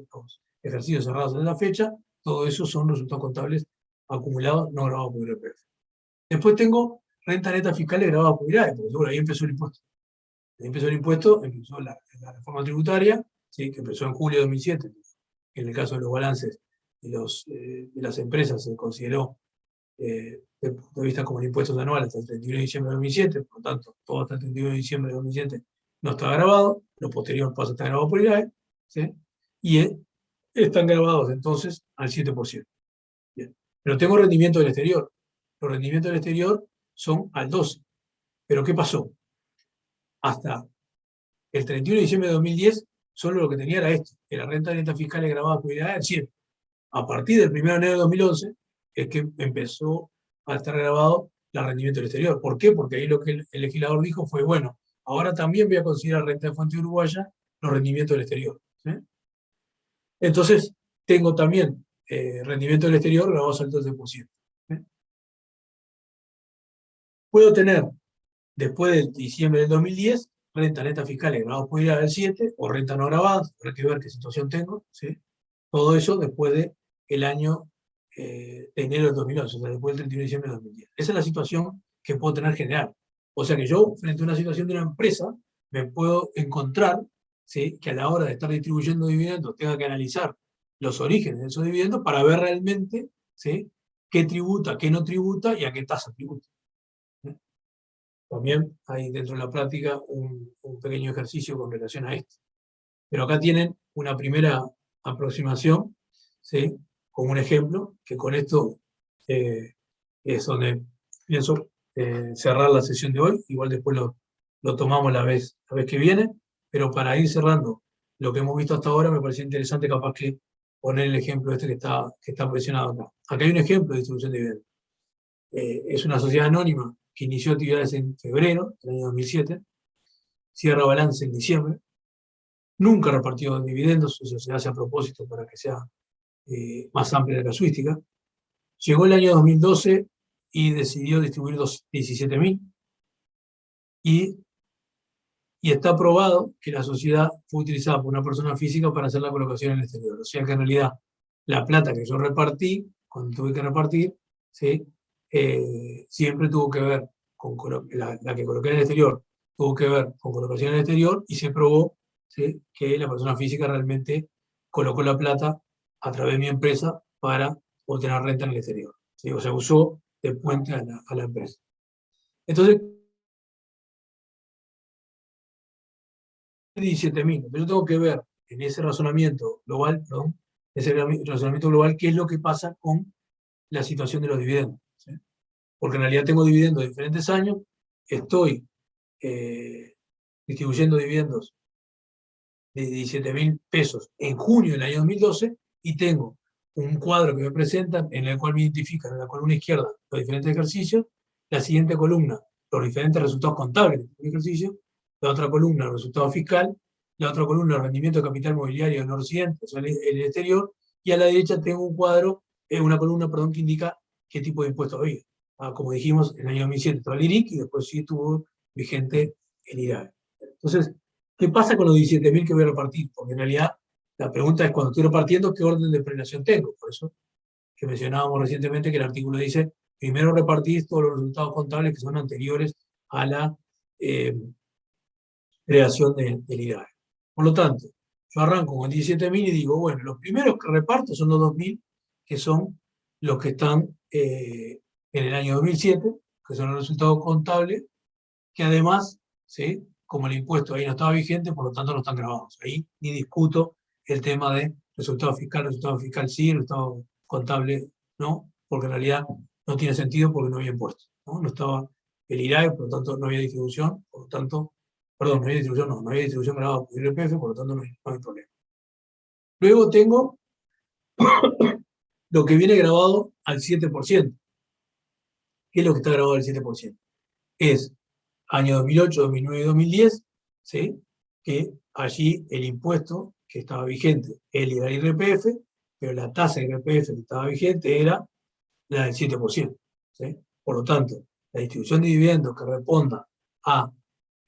ejercicios cerrados en la fecha, todo eso son resultados contables acumulados no grabados por IRPF. Después tengo renta neta fiscal grabada por IRAE, porque seguro, ahí empezó el impuesto. Ahí empezó el impuesto, empezó la reforma tributaria, ¿sí?, que empezó en julio de 2007. En el caso de los balances de las empresas se consideró desde el punto de vista como impuestos anuales hasta el 31 de diciembre de 2007, por lo tanto, todo hasta el 31 de diciembre de 2007 no está grabado, lo posterior pasa a estar grabado por IRAE, ¿sí?, y están grabados entonces al 7%. Bien. Pero tengo rendimiento del exterior. Los rendimientos del exterior son al 12%. ¿Pero qué pasó? Hasta el 31 de diciembre de 2010, solo lo que tenía era esto, que la renta neta fiscal grabada por IRAE al 100%. A partir del 1 de enero de 2011 es que empezó a estar grabado el rendimiento del exterior. ¿Por qué? Porque ahí lo que el legislador dijo fue, bueno, ahora también voy a considerar renta de fuente uruguaya los rendimientos del exterior. ¿Sí? Entonces, tengo también rendimiento del exterior grabados al 12%. ¿Sí? Puedo tener, después del diciembre del 2010, renta neta fiscal grabados por IRAE del 7%, o renta no grabada, habrá que ver qué situación tengo. ¿Sí? Todo eso después del año de enero del 2011, o sea, después del 31 de diciembre del 2010. Esa es la situación que puedo tener general. O sea que yo, frente a una situación de una empresa, me puedo encontrar, ¿sí?, que a la hora de estar distribuyendo dividendos tenga que analizar los orígenes de esos dividendos para ver realmente, ¿sí?, qué tributa, qué no tributa y a qué tasa tributa. ¿Sí? También hay dentro de la práctica un pequeño ejercicio con relación a esto. Pero acá tienen una primera aproximación, ¿sí?, como un ejemplo, que con esto es donde pienso cerrar la sesión de hoy. Igual después lo tomamos la vez que viene, pero para ir cerrando lo que hemos visto hasta ahora, me pareció interesante capaz que poner el ejemplo este que está mencionado acá. Acá hay un ejemplo de distribución de dividendos. Es una sociedad anónima que inició actividades en febrero del año 2007, cierra balance en diciembre, nunca repartió dividendos, eso se hace a propósito para que sea más amplia la casuística. Llegó el año 2012 y decidió distribuir 17.000, y está probado que la sociedad fue utilizada por una persona física para hacer la colocación en el exterior. O sea que en realidad la plata que yo repartí, cuando tuve que repartir, ¿sí?, siempre tuvo que ver con la que coloqué en el exterior, tuvo que ver con colocación en el exterior, y se probó, ¿sí?, que la persona física realmente colocó la plata a través de mi empresa para obtener renta en el exterior, ¿sí? O sea, usó de puente a la empresa. Entonces, 17.000. Yo tengo que ver en ese razonamiento global, perdón, ese razonamiento global, qué es lo que pasa con la situación de los dividendos, ¿sí? Porque en realidad tengo dividendos de diferentes años, estoy distribuyendo dividendos de 17.000 pesos en junio del año 2012 y tengo un cuadro que me presentan en el cual me identifican en la columna izquierda los diferentes ejercicios, la siguiente columna los diferentes resultados contables del ejercicio, la otra columna el resultado fiscal, la otra columna el rendimiento de capital mobiliario no residente, o sea, en el exterior, y a la derecha tengo un cuadro, una columna, perdón, que indica qué tipo de impuestos había. Como dijimos, en el año 2007 estaba el IRIC y después sí estuvo vigente el IRAE. Entonces, ¿qué pasa con los 17.000 que voy a repartir? Porque en realidad la pregunta es, cuando estoy repartiendo, ¿qué orden de prelación tengo? Por eso que mencionábamos recientemente que el artículo dice, primero repartís todos los resultados contables que son anteriores a la creación del IRAE. Por lo tanto, yo arranco con 17.000 y digo, bueno, los primeros que reparto son los 2.000, que son los que están en el año 2007, que son los resultados contables, que además, ¿sí?, como el impuesto ahí no estaba vigente, por lo tanto no están grabados. Ahí ni discuto el tema de resultado fiscal sí, resultado contable no, porque en realidad no tiene sentido porque no había impuesto, ¿no? No estaba el IRAE, por lo tanto no había distribución, por lo tanto, perdón, no había distribución, no había distribución grabada por IRPF, por lo tanto no hay problema. Luego tengo lo que viene grabado al 7%. ¿Qué es lo que está grabado al 7%? Es año 2008, 2009 y 2010, ¿sí?, que allí el impuesto que estaba vigente, él era IRPF, pero la tasa de IRPF que estaba vigente era la del 7%, ¿sí? Por lo tanto, la distribución de dividendos que responda a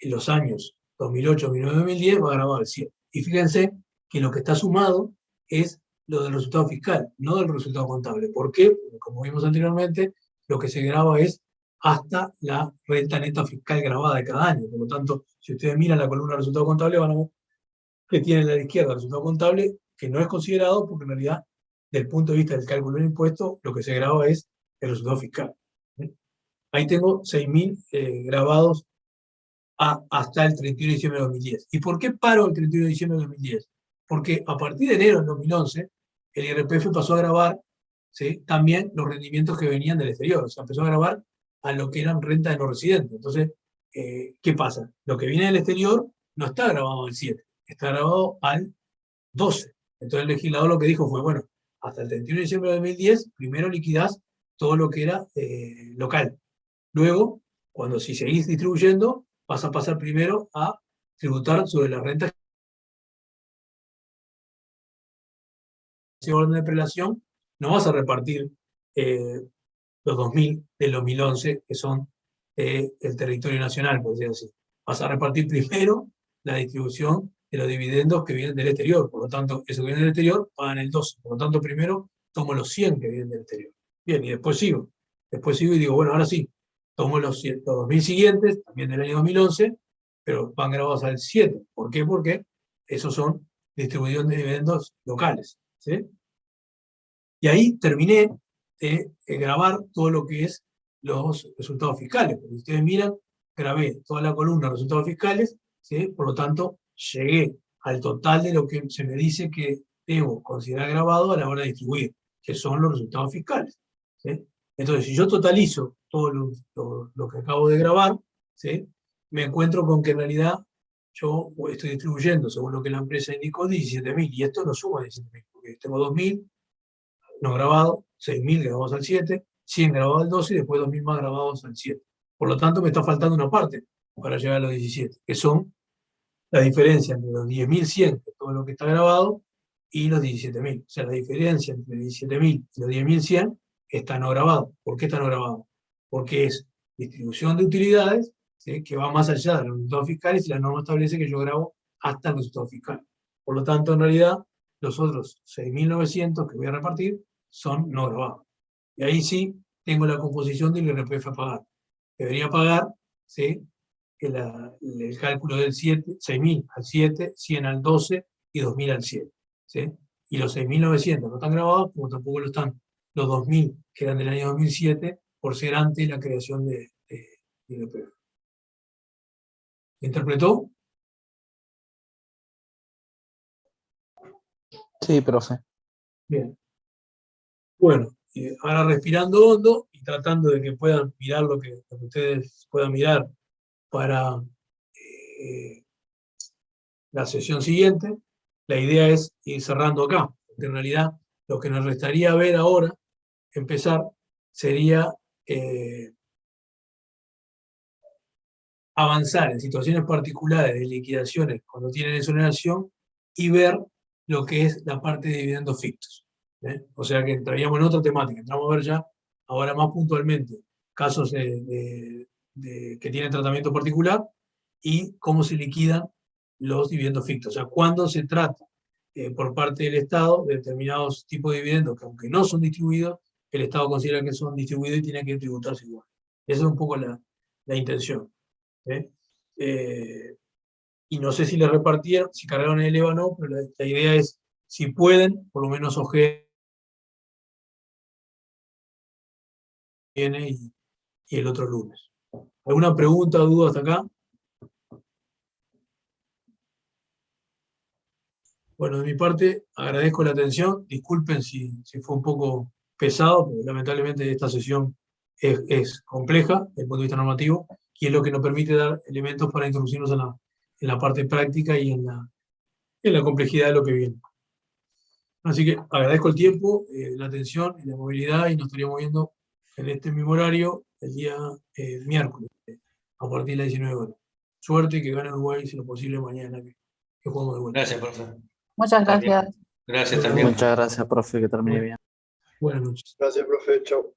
los años 2008, 2009, 2010 va grabado al 7%. Y fíjense que lo que está sumado es lo del resultado fiscal, no del resultado contable. ¿Por qué? Porque, como vimos anteriormente, lo que se graba es hasta la renta neta fiscal grabada de cada año. Por lo tanto, si ustedes miran la columna de resultado contable, van a ver que tiene a la izquierda el resultado contable, que no es considerado porque en realidad, desde el punto de vista del cálculo del impuesto, lo que se graba es el resultado fiscal. Ahí tengo 6.000 grabados hasta el 31 de diciembre de 2010. ¿Y por qué paro el 31 de diciembre de 2010? Porque a partir de enero del 2011, el IRPF pasó a grabar, ¿sí?, también los rendimientos que venían del exterior. O sea, empezó a grabar a lo que eran rentas de no residentes. Entonces, ¿qué pasa? Lo que viene del exterior no está grabado al 7, está grabado al 12. Entonces el legislador lo que dijo fue, bueno, hasta el 31 de diciembre de 2010, primero liquidás todo lo que era local. Luego, cuando si seguís distribuyendo, vas a pasar primero a tributar sobre las rentas de orden de prelación. No vas a repartir los 2.000 del 2011, que son el territorio nacional, por decirlo así. Vas a repartir primero la distribución de los dividendos que vienen del exterior. Por lo tanto, eso que viene del exterior pagan el 12. Por lo tanto, primero tomo los 100 que vienen del exterior. Bien, y después sigo. Después sigo y digo, bueno, ahora sí, tomo los 2.000 siguientes, también del año 2011, pero van grabados al 7. ¿Por qué? Porque esos son distribución de dividendos locales, ¿sí? Y ahí terminé de grabar todo lo que es los resultados fiscales. Porque ustedes miran, grabé toda la columna de resultados fiscales, ¿sí? Por lo tanto, llegué al total de lo que se me dice que debo considerar grabado a la hora de distribuir, que son los resultados fiscales, ¿sí? Entonces, si yo totalizo todo lo que acabo de grabar, ¿sí?, me encuentro con que en realidad yo estoy distribuyendo, según lo que la empresa indicó, 17.000, y esto no suma 17.000, porque tengo 2.000 no grabados, 6.000 grabados al 7, 100 grabados al 12 y después 2.000 más grabados al 7. Por lo tanto, me está faltando una parte para llegar a los 17, que son la diferencia entre los 10.100, que es todo lo que está grabado, y los 17.000. O sea, la diferencia entre 17.000 y los 10.100 está no grabado. ¿Por qué está no grabado? Porque es distribución de utilidades, ¿sí?, que va más allá de los resultados fiscales, y la norma establece que yo grabo hasta el resultado fiscal. Por lo tanto, en realidad, los otros 6.900 que voy a repartir son no grabados. Y ahí sí tengo la composición del IRPF a pagar. Debería pagar, ¿sí?, el cálculo del 7, 6.000 al 7, 100 al 12 y 2.000 al 7. ¿Sí? Y los 6.900 no están grabados, como tampoco lo están los 2.000 que eran del año 2007, por ser antes la creación de IPF. ¿Me interpretó? Sí, profe. Bien. Bueno, ahora respirando hondo y tratando de que puedan mirar lo que ustedes puedan mirar para la sesión siguiente, la idea es ir cerrando acá, porque en realidad lo que nos restaría ver ahora, empezar, sería avanzar en situaciones particulares de liquidaciones cuando tienen exoneración y ver lo que es la parte de dividendos fictos. O sea que entraríamos en otra temática, entramos a ver ya ahora más puntualmente casos que tienen tratamiento particular y cómo se liquidan los dividendos fictos. O sea, cuando se trata por parte del Estado de determinados tipos de dividendos que aunque no son distribuidos, el Estado considera que son distribuidos y tiene que tributarse igual. Esa es un poco la intención. Y no sé si le repartieron, si cargaron el EVA o no, pero la idea es, si pueden, por lo menos ojeen y el otro lunes. ¿Alguna pregunta o duda hasta acá? Bueno, de mi parte, agradezco la atención. Disculpen si fue un poco pesado, porque lamentablemente esta sesión es compleja desde el punto de vista normativo y es lo que nos permite dar elementos para introducirnos en la parte práctica y en la complejidad de lo que viene. Así que agradezco el tiempo, la atención y la movilidad y nos estaríamos viendo en este mismo horario el día miércoles, a partir de las 19 horas. Suerte y que gane Uruguay, si lo posible, mañana que juguemos de vuelta. Gracias, profe. Muchas También. gracias. Gracias también. Muchas gracias, profe, que termine bien. Buenas noches. Gracias, profe. Chau.